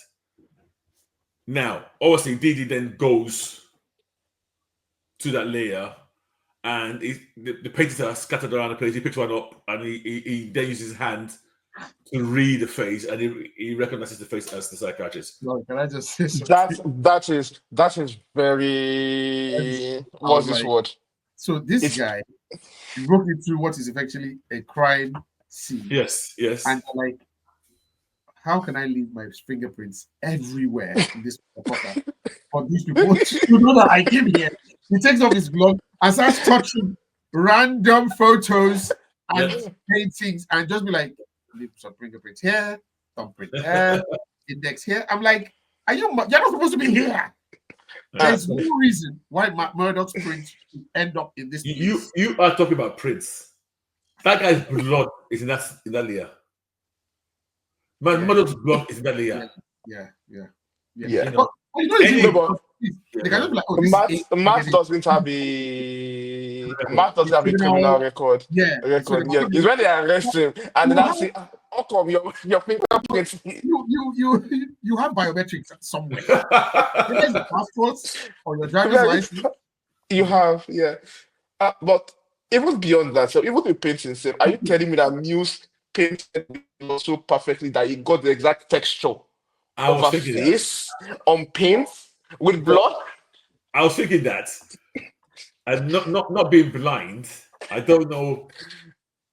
Now, obviously, Didi then goes to that layer, and the paintings are scattered around the place. He picks one up, and he then uses his hand to read the face, and he recognizes the face as the psychiatrist. No, can I just say something? that is very what's this word? So this guy broke into what is effectively a crime scene. Yes. And like, how can I leave my fingerprints everywhere in this motherfucker for these people to know that I came here? He takes off his glove and starts touching random photos and paintings and just be like, leave some fingerprints here, thumbprint here, index here. I'm like, you're not supposed to be here. There's no reason why Murdoch's prints end up in this place. You are talking about prints. That guy's blood is in that layer. Murdoch's blood is in that layer. Yeah. Matt doesn't have a criminal record. Yeah. It's when they arrest him and then I say, how come your fingerprints? You have biometrics somewhere. There's the passport or your driver's license. You have, yeah. But even beyond that, so even the painting, are you telling me that Muse painted so perfectly that he got the exact texture of a face on paint with blood? I was thinking that, and not being blind, I don't know.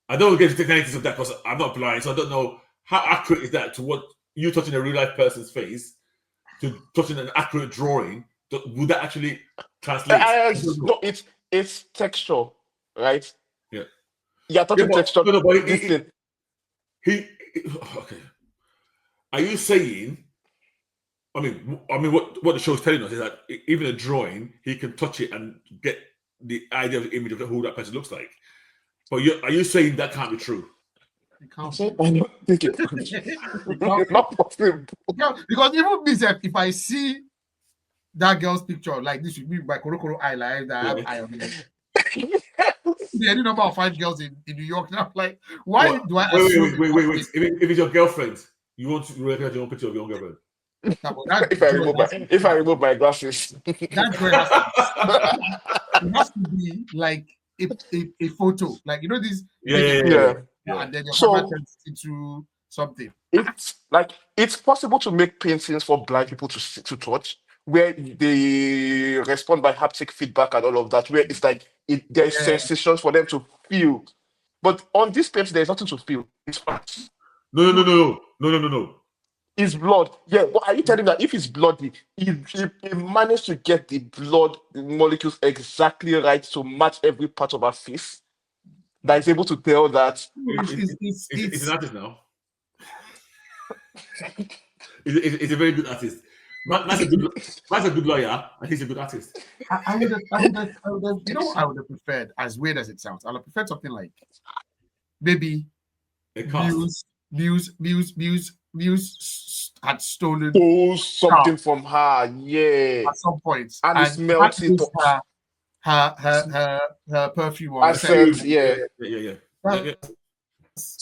I don't get the technicalities of that because I'm not blind, so I don't know how accurate is that to what you touching a real life person's face to touching an accurate drawing. Would that actually translate? No, it's texture, right? Yeah. Yeah, touching texture. No, but okay. Are you saying? I mean, what the show's telling us is that even a drawing, he can touch it and get the idea of the image of who that person looks like. But are you saying that can't be true? It can't. I don't think it's not possible. Because even me, if I see that girl's picture like this with me by Korokoro eyeliner that have eye on it. The any number of 5 girls in New York now, like, why do I assume? Wait. If it's your girlfriend, you want to recognize your own picture of your own girlfriend. If I remove my glasses, that has to be like a photo, like this. Yeah. And then your camera turns into something. It's possible to make paintings for blind people to touch, where they respond by haptic feedback and all of that, where it's like there's sensations for them to feel. But on this page, there's nothing to feel. It's facts. No. It's blood. Yeah, but are you telling me that if it's bloody, he managed to get the blood molecules exactly right to match every part of her face? That is able to tell that. It's an artist now. It's a very good artist. Man's a good lawyer, and he's a good artist. I would have, you know what I would have preferred, as weird as it sounds, I would have preferred something like maybe A cast. Muse had stolen Oh, something from her, yeah. at some point, And it smells it. her perfume or Accent, yeah.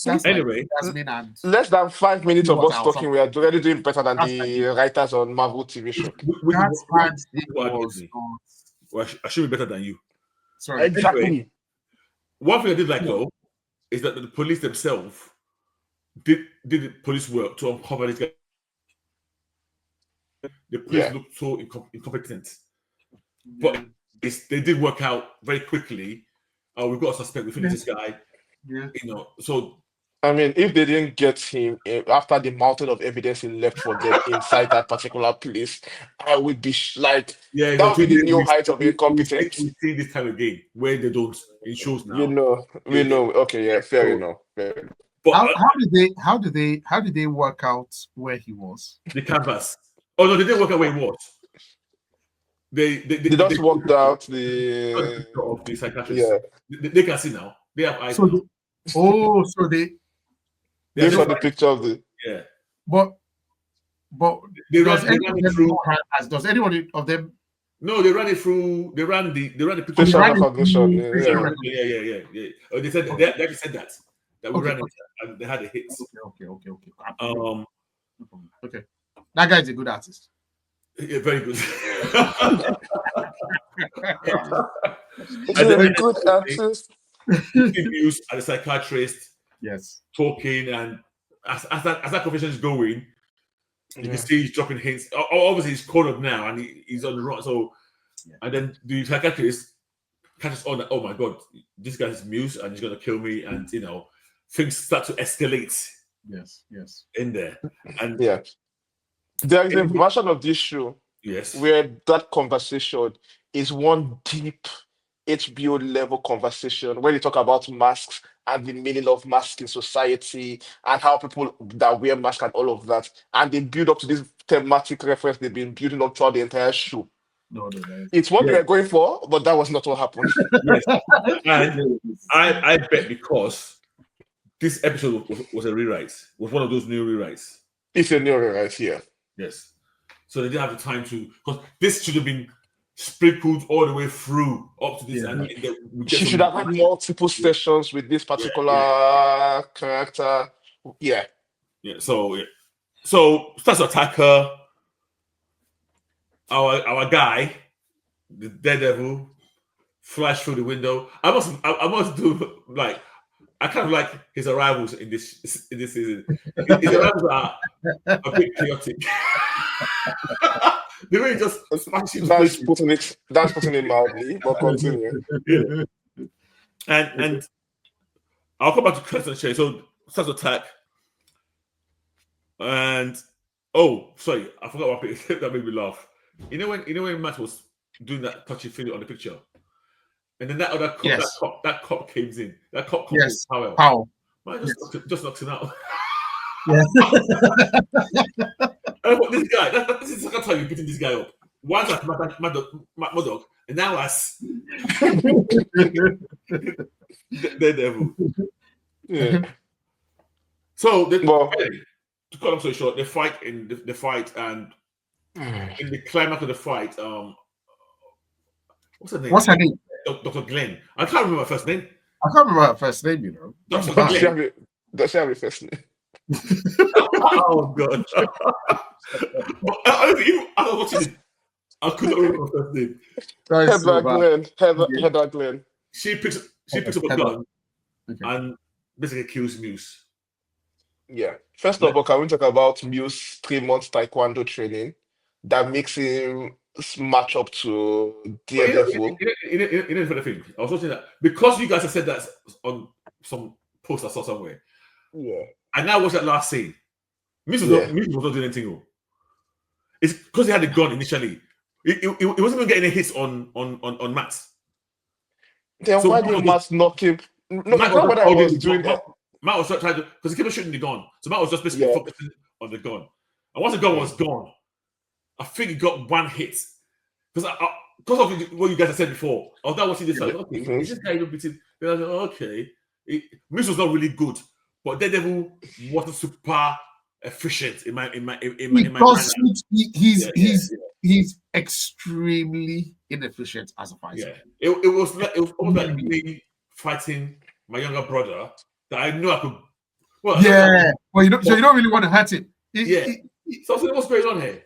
That's Anyway, like Jasmine and Less than 5 minutes of us Water or talking, we are already doing better than That's the writers on Marvel TV show. That's hands was not. Well, I should be better than you. Sorry. Exactly. Anyway, one thing I did like though is that the police themselves did the police work to uncover this guy. The police looked so incompetent, but they did work out very quickly. We've got a suspect. We finished this guy. Yeah. You know, so I mean, if they didn't get him after the mountain of evidence he left for them inside that particular place, I would be that would be the new height of incompetence. We see this time again where they don't in shows now. We know. Okay, yeah, fair enough. But how did they work out where he was? The canvas. Oh no, they didn't work out where he was. They just worked out the psychiatrist. Yeah, they can see now. They have eyes. So they saw the picture of the But does anyone of them? No, they ran it through. They ran the picture. Facial recognition. Yeah. Oh, they said they actually said that we ran it and they had a hit. Okay. Okay. That guy is a good artist. Yeah, very good. He's a good artist. Interviews at the psychiatrist. Yes. Talking, and as that conversation is going, you can see he's dropping hints. Obviously, he's cornered now, and he's on the run. So, and then the psychiatrist catches on that. Oh my god, this guy's Muse, and he's gonna kill me, and things start to escalate. Yes. In there, and there is a version of this show, where that conversation is one deep HBO level conversation where they talk about masks and the meaning of masks in society and how people that wear masks and all of that, and they build up to this thematic reference they've been building up throughout the entire show. It's what they're going for, but that was not what happened. Yes, and I bet because this episode was a rewrite, was one of those new rewrites. It's a new rewrite, yeah. Yes. So they didn't have the time to, because this should have been sprinkled all the way through up to this. And she should have had multiple sessions with this particular character. Yeah. So starts to attack her. Our guy, the Daredevil, flash through the window. I must do like. I kind of like his arrivals in this season. His arrivals are a bit chaotic. The way he just smashing. That's putting it mildly, but continue. Yeah. And I'll come back to Chris and Shay. So starts attack. And sorry, I forgot what that made me laugh. You know when Matt was doing that touchy feely on the picture? And then that other cop, that cop came in. That cop comes in. Powell. Man, just knocked him out. Yeah. This guy, this is the second time you're beating this guy up. Once as Murdoch, and now as Daredevil. Yeah. So to cut long story short, they fight in the fight, and in the climax of the fight, what's her name? Dr. Glenn. I can't remember her first name. I can't remember her first name, Dr. Glenn. Does she have a first name? Oh god! I couldn't remember her first name. Heather Glenn. She picks up a gun and basically kills Muse. Yeah. First of all, can we talk about Muse 3 months taekwondo training that makes him match up to Daredevil? You know the thing. I was watching that because you guys have said that on some post I saw somewhere. Yeah. And now watch that last scene. Miss was not doing anything. It's because he had the gun initially. It wasn't even getting any hits on Matt. Then So why Matt did Matt knock him? No, Matt it's not was whether I holding was the gun. doing that. Matt was trying to, because he kept shooting the gun. So Matt was just basically Yeah. focusing on the gun. And once the gun was gone, I think he got one hit. Because of what you guys have said before, I was now watching this. Like, okay, is this guy even beating? Then I was like, okay. Miss was not really good, but Daredevil wasn't super efficient in my Because he's extremely inefficient as a fighter. Yeah, it was almost like me fighting my younger brother that I knew I could. Well, well, so you don't really want to hurt him. So what's going on here?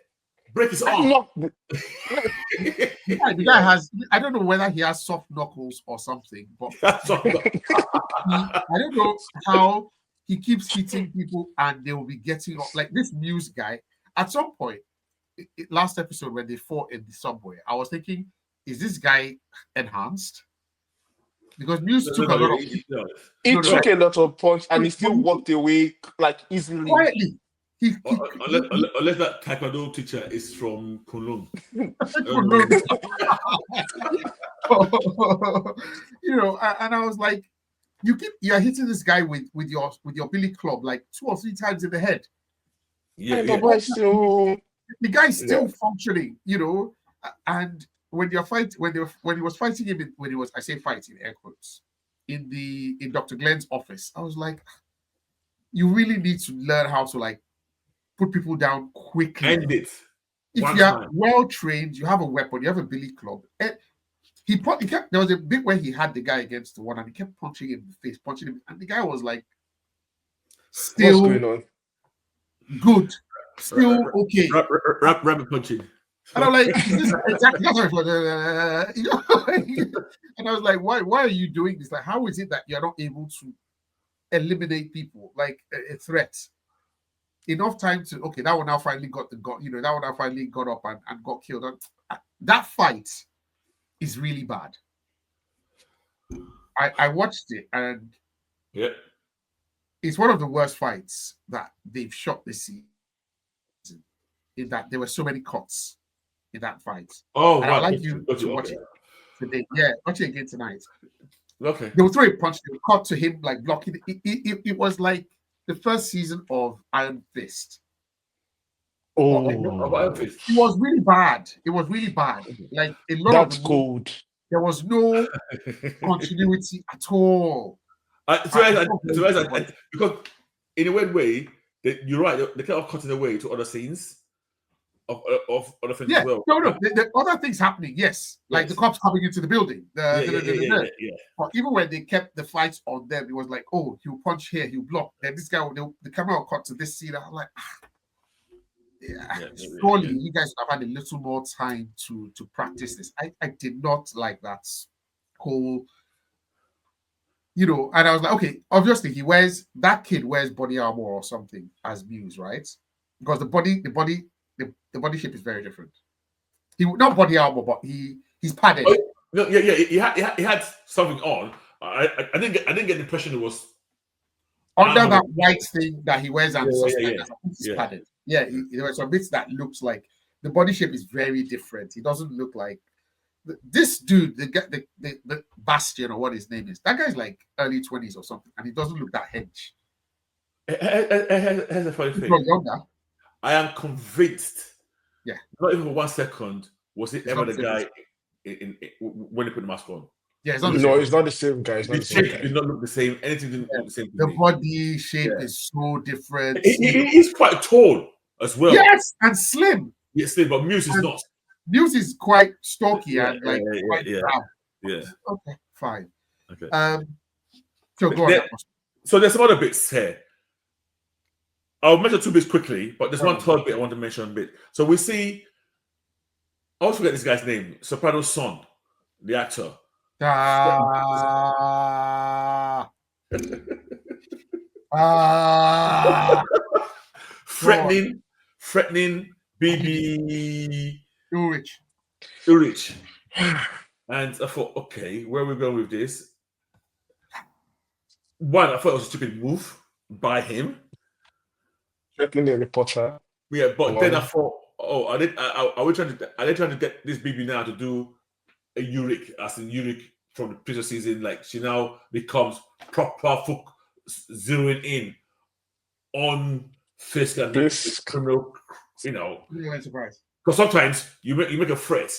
Break his arm. The guy has, I don't know whether he has soft knuckles or something, but I don't know how he keeps hitting people and they will be getting up. Like this Muse guy, at some point, last episode when they fought in the subway, I was thinking, is this guy enhanced? Because Muse took a lot of. He took a lot of punch and he still walked away like easily. Quietly. Unless that taekwondo teacher is from Kunlun. And I was like, you're hitting this guy with your billy club like 2 or 3 times in the head. The guy's still functioning, and when he was fighting him, I say fighting air quotes, in Dr. Glenn's office, I was like, you really need to learn how to like put people down quickly. End it. If you are well trained, you have a weapon, you have a billy club. And there was a bit where he had the guy against the one and he kept punching him in the face, punching him, and the guy was like, still what's going on? Good, still okay. Rabbit punching. And I'm like, exactly. And I was like, why are you doing this? Like, how is it that you're not able to eliminate people like a threat? Enough time to that one now finally got the gun. That one now finally got up and got killed. And that fight is really bad. I watched it and it's one of the worst fights that they've shot this season. In that there were so many cuts in that fight. Oh, and I'd like you to watch it today. Yeah, watch it again tonight. Okay. They will throw a punch. They will cut to him like blocking. It was like the first season of Iron Fist. It was really bad. It was really bad. Like a lot That's cold. There was no continuity at all. Because in a weird way, you're right. They kind of cutting away to other scenes of other things as well. No. The other things happening. Yes, like the cops coming into the building. But even when they kept the fights on them, it was like, oh, he'll punch here, he'll block. Then this guy, the camera will cut to this scene. I'm like, surely you guys would have had a little more time to practice this. I did not like that whole, and I was like, okay, obviously that kid wears body armor or something as Muse, right? Because the body shape is very different. He not body armor, but he's padded. He had something on. I didn't get the impression it was under that white thing that he wears and he's padded. Yeah, there were some bits that looks like the body shape is very different. He doesn't look like this dude, the Bastion or what his name is. That guy's like early 20s or something, and he doesn't look that hench. Here's a funny thing. I am convinced. Yeah. Not even for 1 second was it ever the guy when he put the mask on. Yeah, it's not the same guy. The shape did not look the same. Anything didn't look the same. The body shape is so different. He's quite tall as well. Yes, and slim. Yes, slim, but Muse is not. Muse is quite stocky and like quite proud. Yeah. Okay, fine. Okay. So go on. So there's some other bits here. I'll mention 2 bits quickly, but there's one third bit I want to mention a bit. So we see, I always forget this guy's name, Soprano's son, the actor. Threatening BB Ulrich. And I thought, okay, where are we going with this? one, I thought it was a stupid move by him. Threatening the reporter. Yeah, but then I One. thought, oh, are they trying to get this BB now to do a Uric, as in Uric from the previous season? Like she now becomes proper zeroing in on Fisk and the Fisk. criminal, you know. Really surprised. Because sometimes you make a threat,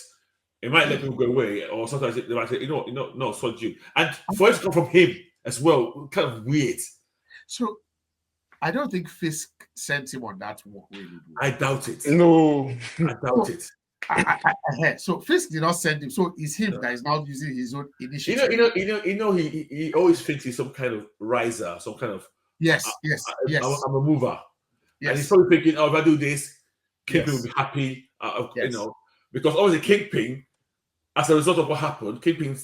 it might let people go away, or sometimes they might say, no, it's not you. And for it to come from him as well, kind of weird. So I don't think Fisk sent him on that walk. Really, I doubt it. No. I doubt it. So Fisk did not send him. So it's him that is now using his own initiative. He always thinks he's some kind of riser, some kind of Yes. I'm a mover. Yes. And he's probably thinking, oh, if I do this, Kingpin will be happy. Yes. Because obviously Kingpin, as a result of what happened, Kingpin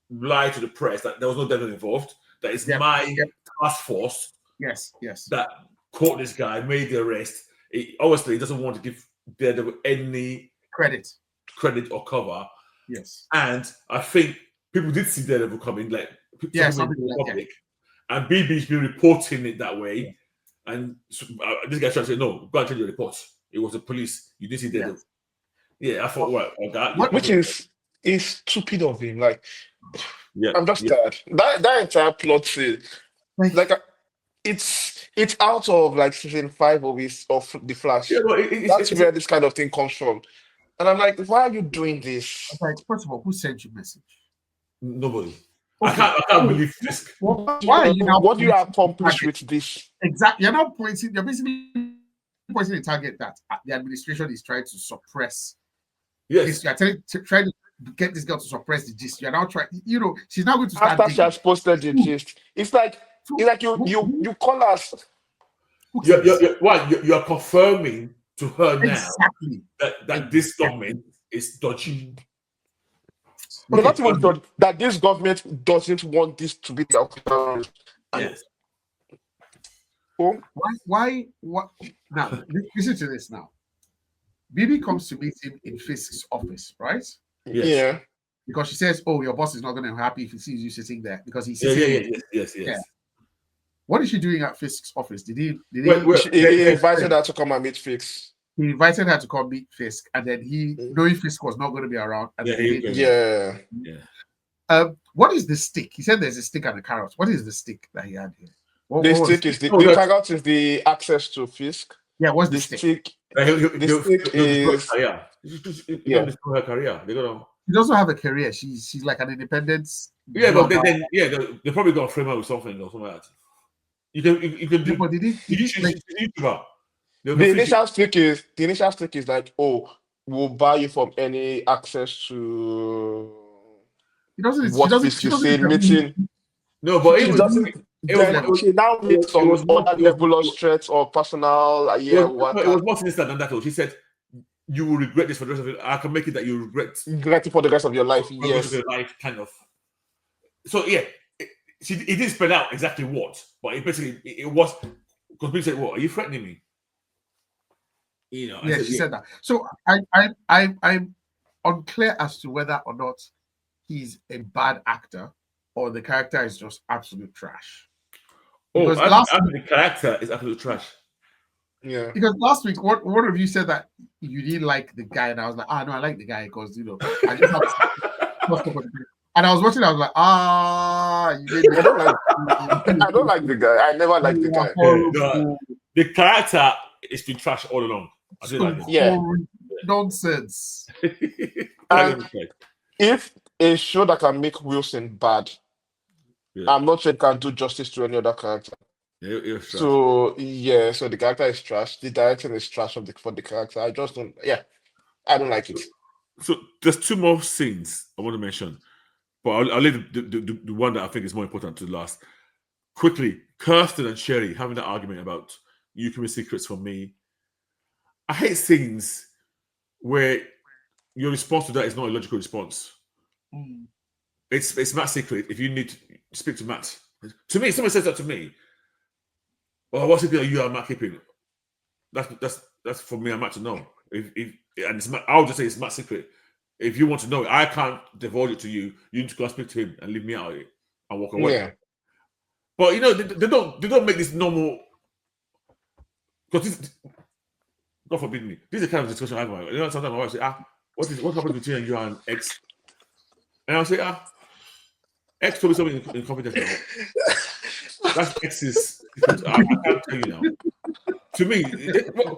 lied to the press that there was no devil involved. That it's my task force. Yes. That caught this guy, made the arrest. Obviously, he doesn't want to give Daredevil any credit or cover. Yes. And I think people did see Daredevil coming, like people in the public. And BB's been reporting it that way. Yeah. And this guy tried to say, no, go and change your report. It was the police. You didn't see Daredevil. Yeah, I thought, which is stupid of him. Like, I'm just tired. That entire plot scene, like it's out of like season 5 of The Flash. Yeah, that's where this kind of thing comes from. And I'm like, why are you doing this? Like, first of all, who sent you a message? Nobody. Okay. I can't believe this. Why are you now? What do you accomplish with this? Exactly. You're not pointing. You're basically pointing a target that the administration is trying to suppress. Yes. You're trying to get this girl to suppress the gist. You're now trying. She's now going to start. After she has posted the gist, it's like you call us. You're confirming to her now that this government is dodgy. But not even that this government doesn't want this to be the official. Yes. Why? What? Now, listen to this now. BB comes to meet him in Fisk's office, right? Yes. Yeah. Because she says, "Oh, your boss is not going to be happy if he sees you sitting there because he's Yes. Yeah. What is she doing at Fisk's office? Did he invited her to come and meet Fisk? He invited her to come meet Fisk, and then knowing Fisk was not going to be around. What is the stick? He said there's a stick and a carrot. What is the stick that he had here? The stick is the carrot is the access to Fisk. Yeah, what's the stick? The stick is her career. She doesn't have a career. She's like an independent. Yeah, but then they probably got a frame out with something or something like that. You can do. But the initial stick is like, oh, we'll buy you from any access to. What Fisk is saying meeting. No, but she now meets some other nebulous threats or personal. It was more sinister than that. She said, "You will regret this for the rest of it. I can make it that you regret it for the rest of your life." For the rest of your life, kind of. So yeah, it didn't spell out exactly what, but it was because people said, "What are you threatening me?" She said that. So I'm unclear as to whether or not he's a bad actor or the character is just absolute trash. Because the character is absolute trash. Yeah. Because last week, one of you said that you didn't like the guy, and I was like, no, I like the guy because I just have to. And I was watching, I was like, I don't like the guy. I never liked the guy. The character has been trash all along. Nonsense. And if a show that can make Wilson bad, I'm not sure it can do justice to any other character. So the character is trash. The direction is trash for the character. I just don't. I don't like it. So there's 2 more scenes I want to mention, but I'll leave the one that I think is more important to last. Quickly, Kirsten and Sherry having that argument about you keeping secrets from me. I hate scenes where your response to that is not a logical response. It's Matt's secret. If you need to speak to Matt, to me, someone says that to me. Well, what secret are you and Matt keeping? That's for me and Matt to know. I'll just say it's Matt's secret. If you want to know it, I can't divulge it to you. You need to go and speak to him and leave me out of it and walk away. Yeah. But they don't make this normal, because this, God forbid me, this is the kind of discussion I have. Sometimes my wife say, what happened between you and X? And I'll say, X told me something in confidence now. That's X's. I can't tell you now. To me,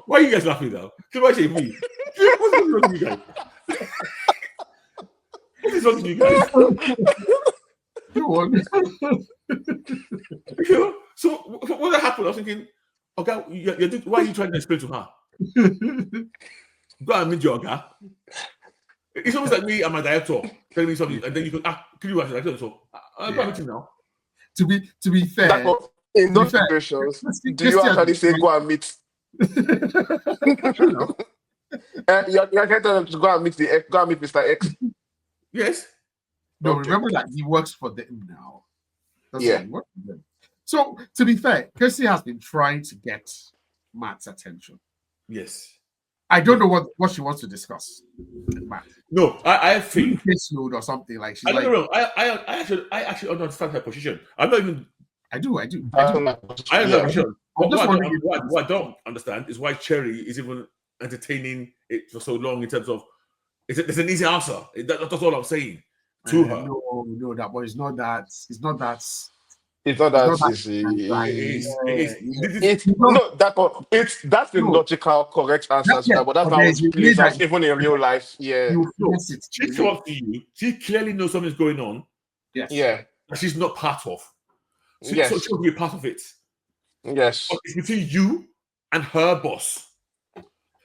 why are you guys laughing now? Why say me? What's wrong with you guys? What is wrong with you guys? Go on. So what happened? I was thinking, okay, why are you trying to explain to her? Go and meet your guy. It's almost like me and my director telling me something, and then you can can you watch it? So I'm going to meet him now. To be fair, in those situations, do you actually say go and meet? You're going to go and meet Mr. X. Yes. No, remember that he works for them now. Yeah. So to be fair, Kirsty has been trying to get Matt's attention. Yes. I don't know what she wants to discuss with Matt. No, I think caseload or something like. She's I don't know. I actually understand her position. I'm not even. I do. I understand. What I don't understand is why Cherry is even entertaining it for so long. In terms of, there's an easy answer. That's all I'm saying to her. No, that, but it's not that. It's not that. It's not that easy. That's the logical, correct answer. But that's how it plays out even in real life. Yeah. She comes up to you. She clearly knows something's going on. Yes. Yeah. That she's not part of. So she'll be a part of it. Yes. But it's between you and her boss.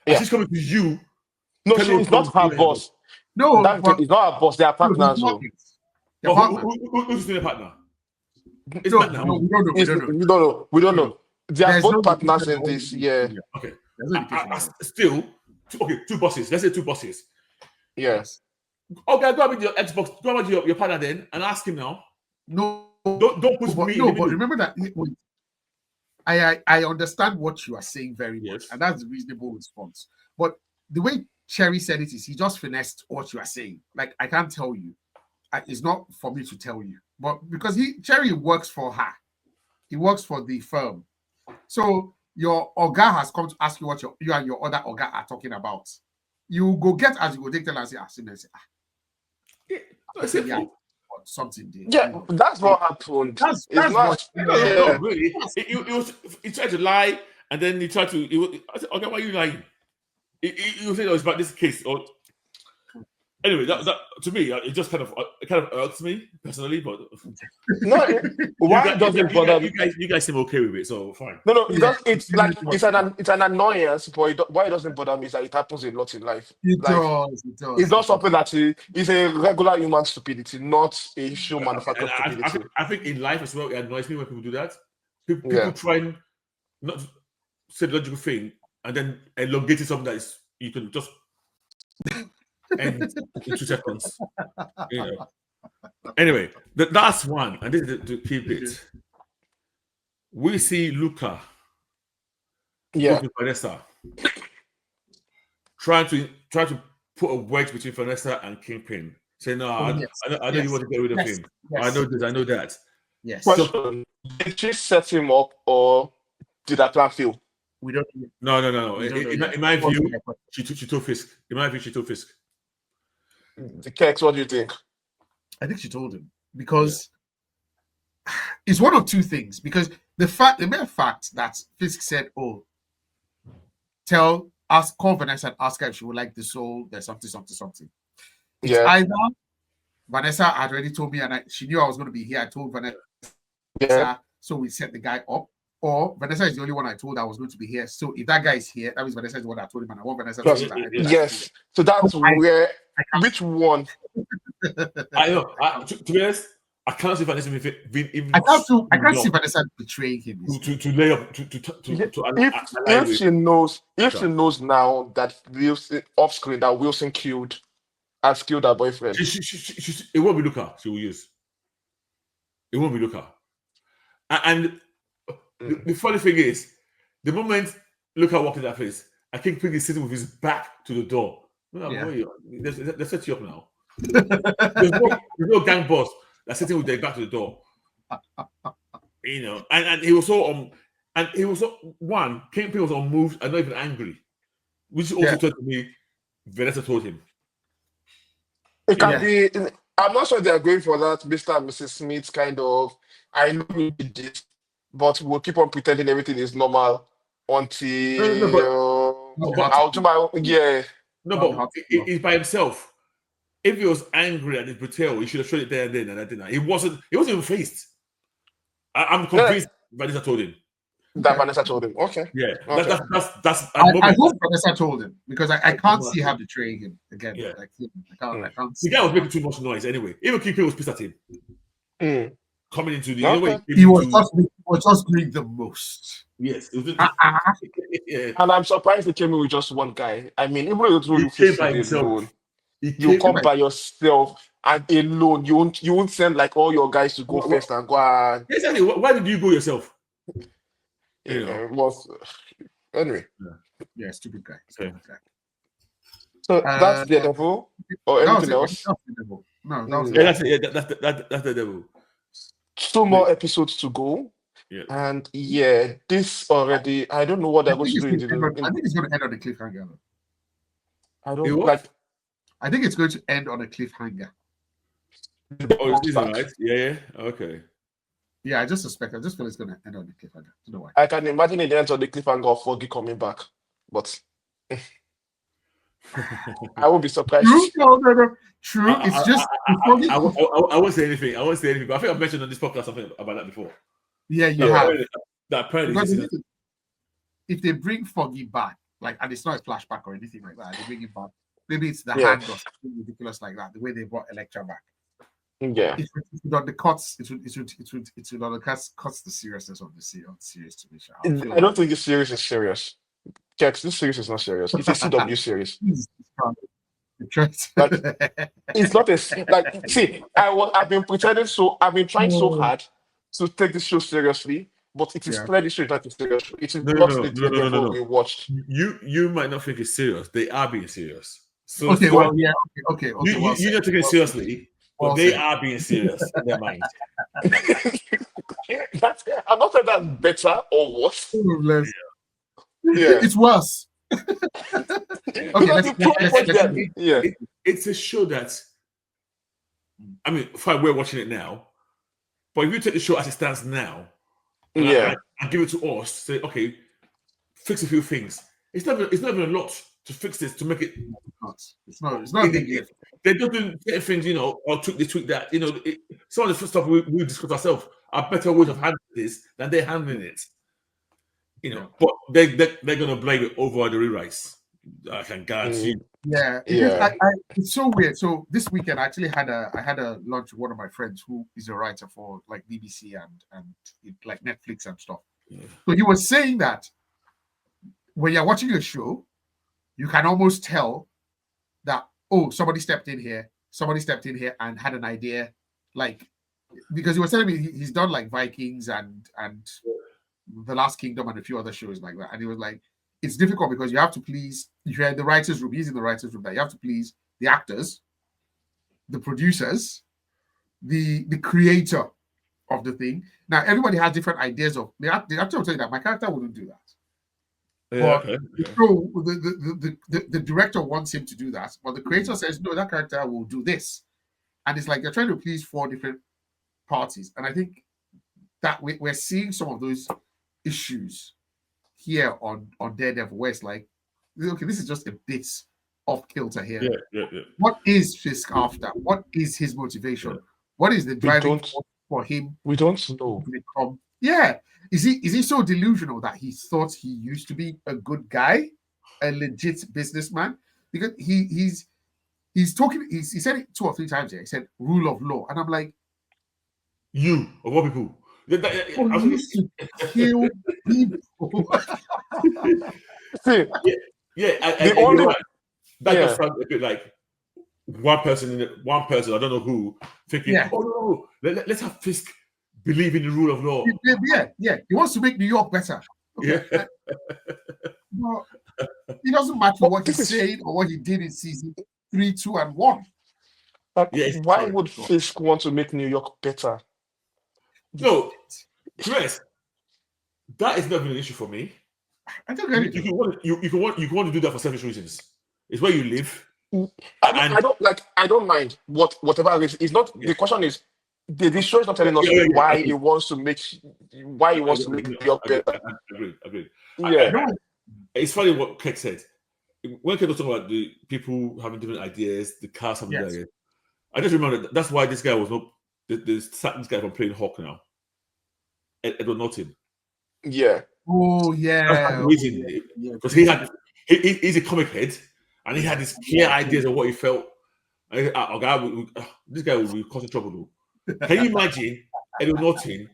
And she's coming to you. No, she's not her boss. No, it's not her boss. They are partners. Who's their partner? We don't know. They are both partners in this. Yeah. Okay. Still, two bosses. Let's say two bosses. Yes. Okay, go with your Xbox. Go with your partner then and ask him now. No, don't push me. No, but remember that. I understand what you are saying very much, and that's the reasonable response. But the way Cherry said it is, he just finessed what you are saying. Like, I can't tell you. It's not for me to tell you. But because Cherry works for her, he works for the firm. So your Oga has come to ask you what you and your other Oga are talking about. You go get as you go take tell and say, something there. Yeah, that's what happened. That's not really. He tried to lie, and then he tried to. I said, okay, why are you lying? You say it was about this case, or anyway. That to me, it just kind of irks me personally. But no, why doesn't bother me? You guys seem okay with it, so fine. No, it's like it's an annoyance, but why it doesn't bother me is that it happens a lot in life. It does. It's not something that is a regular human stupidity, not a show manufactured stupidity. I think in life as well, it annoys me when people do that. People try and not say the logical thing and then elongating something that is you can just end in 2 seconds. Anyway, the last one, and this is to keep it. We see Luca, with Vanessa, trying to put a wedge between Vanessa and Kingpin. Say, no, I know you want to get rid of him. Yes. I know this, I know that. Yes. Question: did she set him up, or did that plan fail? We don't. No. In my view, she told Fisk. In my view, she told Fisk. The Kex, what do you think? I think she told him because it's one of two things. Because the mere fact that Fisk said, "Oh, call Vanessa and ask her if she would like the soul." There's something. It's either Vanessa had already told me, and she knew I was going to be here. I told Vanessa, so we set the guy up. Or Vanessa is the only one I told I was going to be here. So if that guy is here, that means Vanessa is the one I told him, and I want Vanessa to say that. Yes. So that's where. Which one? I know. To be honest, I can't see Vanessa even. I can't see Vanessa betraying him. To lay up if she knows now that Wilson off screen that Wilson killed her boyfriend. It won't be Luca. She will use. It won't be Luca. And the funny thing is, the moment Luca walked in that place, I think Pig is sitting with his back to the door. They set you up now. There's no gang boss that's sitting with their back to the door. You know, and he was so one Kingpin was unmoved and not even angry, which also told me Vanessa told him. It can be. I'm not sure they are going for that Mr. and Mrs. Smith kind of. I know we did this, but we'll keep on pretending everything is normal until I'll do my yeah. No, but he's by himself. If he was angry at his betrayal, he should have shown it there and then, and I didn't. He wasn't even faced. I'm convinced Vanessa told him. That Vanessa told him. Okay. Yeah. Okay. That's I hope Vanessa told him because I can't see her betraying him again. Yeah. Like, I can't see the guy was making too much noise anyway. Even Kingpin was pissed at him. Coming into the he was just doing the most. Yes. It was yeah. And I'm surprised he came in with just one guy. I mean, even though he came by himself. Alone, you come by yourself and alone. You won't send like all your guys to go first and go and exactly. Why did you go yourself? Anyway. Yeah, stupid guy. So that's Daredevil or anything else? No, that's it. That's Daredevil. 2 more episodes to go. Yeah. And this already. I don't know what they're going to do. I think it's going to end on a cliffhanger. I don't like. I think it's going to end on a cliffhanger. Oh, it's right. Yeah. Okay. Yeah, I just suspect. I just feel it's going to end on a cliffhanger. I don't know why. I can imagine it ends on the cliffhanger of Foggy coming back, but I won't be surprised. True. It's just. I won't say anything. But I think I've mentioned on this podcast something about that before. Yeah, you have. Apparently, if they bring Foggy back, like, and it's not a flashback or anything like that, they bring it back. Maybe it's the hand or something ridiculous like that. The way they brought Elektra back. Yeah. It would on the cuts. It would on the cuts the seriousness of the series to me. I don't think this series is serious. Kex, this series is not serious. It's a CW series. Like, it's not a like. See, I've been pretending so. I've been trying so hard to take this show seriously, but it is clearly this show is not serious. It is not the Daredevil we watched. You might not think it's serious. They are being serious. So okay. You're not taking it seriously, but they are being serious in their mind. I'm not saying that's better or worse. It's worse. It's a show that, I mean, fine, we're watching it now, but if you take the show as it stands now, and give it to us, say, okay, fix a few things. It's not even a lot to fix this to make it. It's not a big deal. They don't do things, or tweak that. Some of the stuff we discuss ourselves are better ways of handling this than they're handling it. But they're gonna blame it over the rewrites. I can guarantee. Yeah. It's so weird. So this weekend, I actually had a lunch with one of my friends who is a writer for like BBC and like Netflix and stuff. Yeah. So he was saying that when you're watching a show, you can almost tell that somebody stepped in here and had an idea, like, because he was telling me he's done like Vikings and The Last Kingdom and a few other shows like that, and he was like, it's difficult because you have to please, if you're in the writers' room, he's in the writers' room, that you have to please the actors, the producers, the creator of the thing. Now, everybody has different ideas of the actor will tell you that my character wouldn't do that. The director wants him to do that, but the creator says, no, that character will do this. And it's like you're trying to please 4 different parties. And I think that we're seeing some of those issues here on Daredevil, where it's like, okay, this is just a bit off kilter here. Yeah. What is Fisk after? What is his motivation? What is the driving force for him? We don't know. Is he so delusional that he thought he used to be a good guy, a legit businessman? Because he's talking. He said it 2 or 3 times here. He said rule of law, and I'm like, you of all people. I used to kill people. That just sounds a bit like one person. I don't know who, thinking, oh no, let's have Fisk believe in the rule of law. Yeah. He wants to make New York better. Okay. Yeah. Well, it doesn't matter what he's saying or what he did in season 3, 2, and 1. Why would Fisk want to make New York better? No, Chris, that is not even an issue for me. I don't get it. You can want to do that for selfish reasons. It's where you live. I don't mind whatever it is. It's not the question is the show is not telling us why it wants to make your better. Agreed. Yeah. It's funny what Keck said. When Keck was talking about the people having different ideas, the cast having different ideas, I just remember that's why this guy was not this guy from playing Hawk now. Edward Norton. Yeah. Oh yeah. That's the reason. Because he's a comic head and he had these clear ideas of what he felt. This guy will be causing trouble though. Can you imagine Edward Norton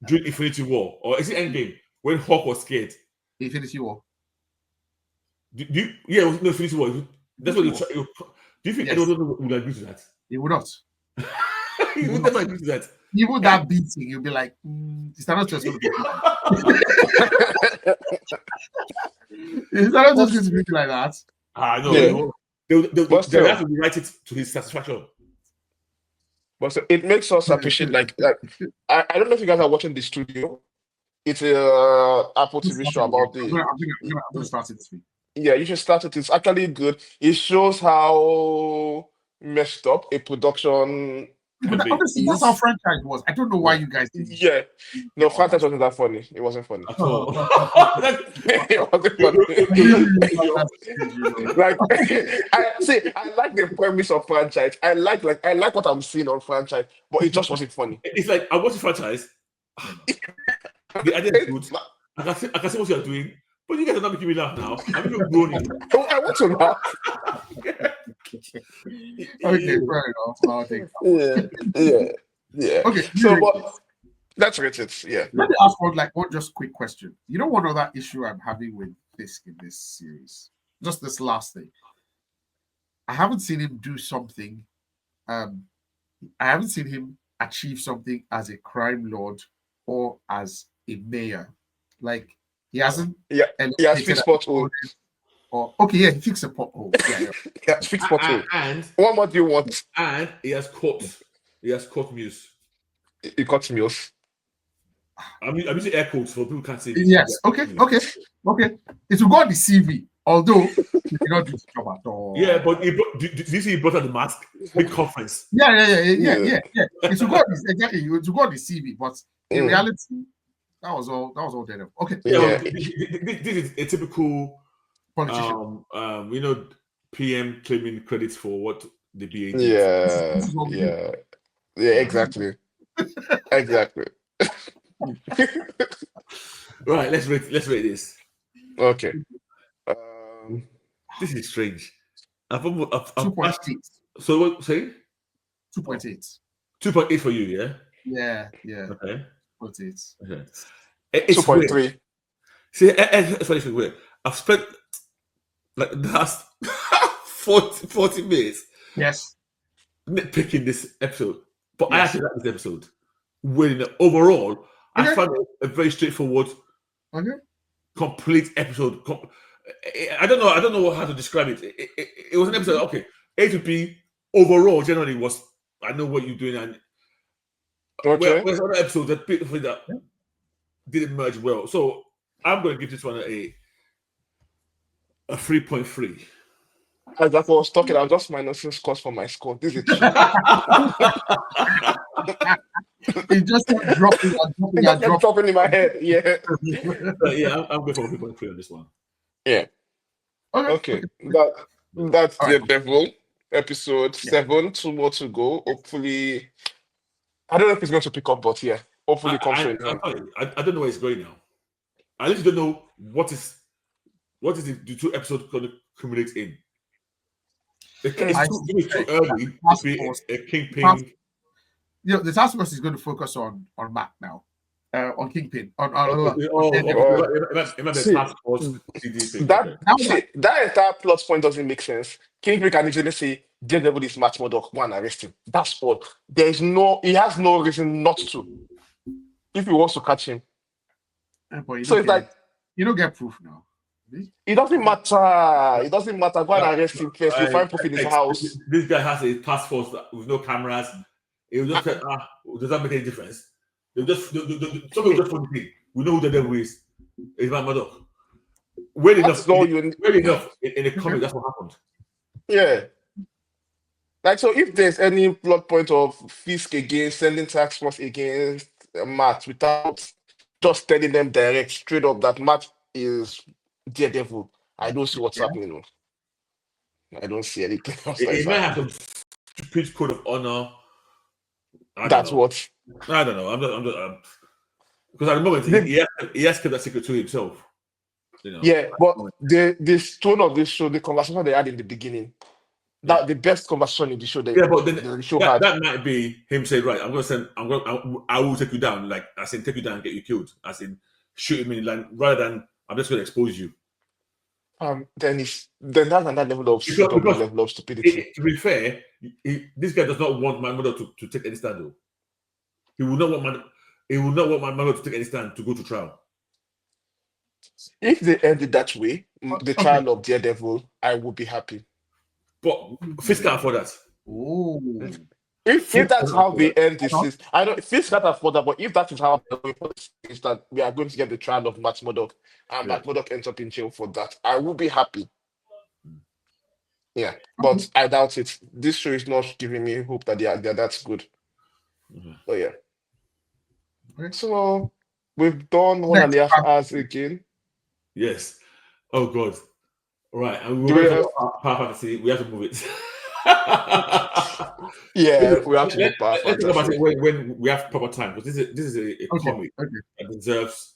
during Infinity War or is it Endgame when Hawk was scared? Infinity War. It was Infinity War. That's what you try. Do you think Edward Norton would agree to that? He would not. He would never agree to that. Even that beating, you'll be like, is that not just going to be? Is that not just going to be like that? No. Yeah. They'll have to rewrite it to his satisfaction. But so it makes us appreciate I don't know if you guys are watching The Studio. It's a Apple TV show about I'm gonna start it this week. Yeah, you should start it. It's actually good. It shows how messed up a production. But obviously, that's how franchise was. I don't know why you guys did. Yeah, no, franchise wasn't that funny. It wasn't funny. At all. It wasn't funny. I like the premise of franchise. I like what I'm seeing on franchise, but it just wasn't funny. It's like I watch the franchise. The idea is good. I can see what you're doing, but you guys are not making me laugh now. I'm even groaning. I want to laugh. Okay, fair enough. I'll take that. Yeah. Okay, so but that's it. Yeah. Let me ask one just quick question. You know one other issue I'm having with Fisk in this series? Just this last thing. I haven't seen him do something. I haven't seen him achieve something as a crime lord or as a mayor. Like he hasn't. Yeah. He has fixed pothole. He fixed a pothole. Yeah, fixed pothole. And what more do you want? And he has caught Muse. He caught Muse. I'm using air quotes for people who can't see. Yes. Okay. It will go on the CV, although he cannot do the job at all. Yeah, but do you see he brought out the mask? Big conference. Yeah. It will go on the CV, but in reality, that was all Daredevil. Okay. Yeah. This is a typical politician. PM claiming credits for what the BA did. Yeah, exactly. Right, let's rate this. Okay. This is strange. 2.8. So what say? 2.8. 2.8 for you, yeah? Yeah. Okay. 2.8. Okay. It's 2.3. See, it's weird. I've spent like the last 40 minutes nitpicking this episode. But I actually like this episode. When overall, I found it a very straightforward, complete episode. I don't know how to describe it. It was an episode. Okay, A to B overall generally was. I know what you're doing, and where's other episodes that didn't merge well. So I'm going to give this one a 3.3. As I was talking, I'm just minusing scores for my score. This is it just dropping in my head. Yeah. I'm going for 3.3 on this one. Yeah. Okay. That's Daredevil episode 7. 2 more to go. Hopefully, I don't know if it's going to pick up, but hopefully comes I don't know where it's going now. I literally don't know what is the 2 episodes going to accumulate in. It's too early to be a Kingpin. The task force is going to focus on Mac now. On Kingpin. That entire plot point doesn't make sense. Kingpin can easily say Daredevil is Matt Murdock, go and arrest him. That's all. He has no reason not to. If he wants to catch him. So it's like you don't get proof now. It doesn't matter. It doesn't matter. Go and arrest him first. You find proof in his house. This guy has a task force with no cameras. It will just say, does that make any difference? Some people just want to think we know who the devil is. It's my mother. Well enough, in the comic, that's what happened. Yeah. Like, so if there's any plot point of Fisk against sending tax force against Matt without just telling them direct, straight up that Matt is Daredevil, I don't see what's happening. I don't see anything else. It might have some stupid code of honor. That's what. I don't know. I'm just because at the moment he has kept that secret to himself. You know. Yeah, but the tone of this show, the conversation they had in the beginning, that the best conversation in the show. But then the show had. That might be him saying, "Right, I will take you down. Like I said, take you down and get you killed. As in shoot him in the line, rather than I'm just going to expose you." Then that's another level of stupidity. To be fair, this guy does not want my mother to take any stand. Though. He will not want my mother to take any stand to go to trial. If they end it that way, the trial of Daredevil, I would be happy. But Fisk can't afford that. Ooh. If that's how they end this, I don't. Fisk can't afford that. But if that is how they're going for this, is that we are going to get the trial of Matt Murdock, and Matt Murdock ends up in jail for that, I will be happy. Yeah, but I doubt it. This show is not giving me hope that they're that's good. Oh yeah. So we've done 1.5 hours again. Yes. Oh God. Right. And we have to move it. Yeah, we have to move Let's talk about it when we have proper time, because this is a comic that deserves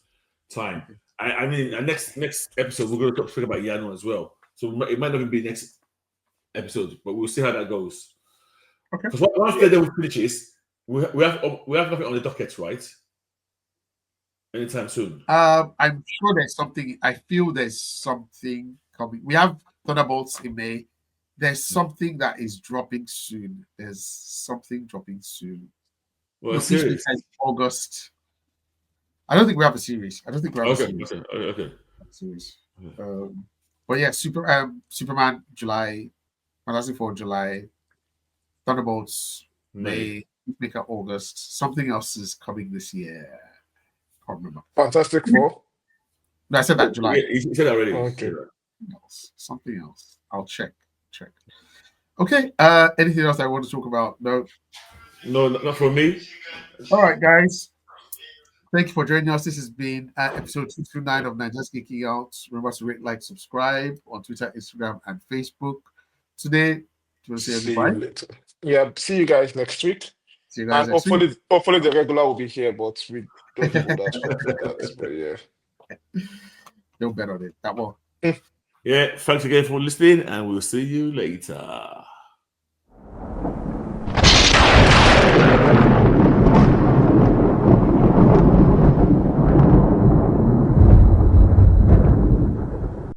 time. I mean, next episode we're going to talk about Iyanu as well. So it might not even be next episode, but we'll see how that goes. Okay. Because once Daredevil finishes, we have nothing on the docket, right? Anytime soon. I'm sure there's something. I feel there's something coming. We have Thunderbolts in May. There's something that is dropping soon. There's something dropping soon. Well, this week is August. I don't think we have a series. I don't think we have a series. Okay. Series. But yeah, Superman July, Fantastic Four July, Thunderbolts May, Peacemaker August. Something else is coming this year. Can't remember. Fantastic Four. No, I said that July. Yeah, he said that already. Okay. Something else. I'll check. Okay. Anything else I want to talk about? No, not from me. All right, guys. Thank you for joining us. This has been episode 229 of Naija's Geeking Out. Remember to rate, like, subscribe on Twitter, Instagram, and Facebook. Today, do you want to say goodbye? Yeah, see you guys next week. See you guys and next week. Hopefully the regular will be here, but we don't know that. But yeah. Don't bet on it. That one. Yeah, thanks again for listening, and we'll see you later.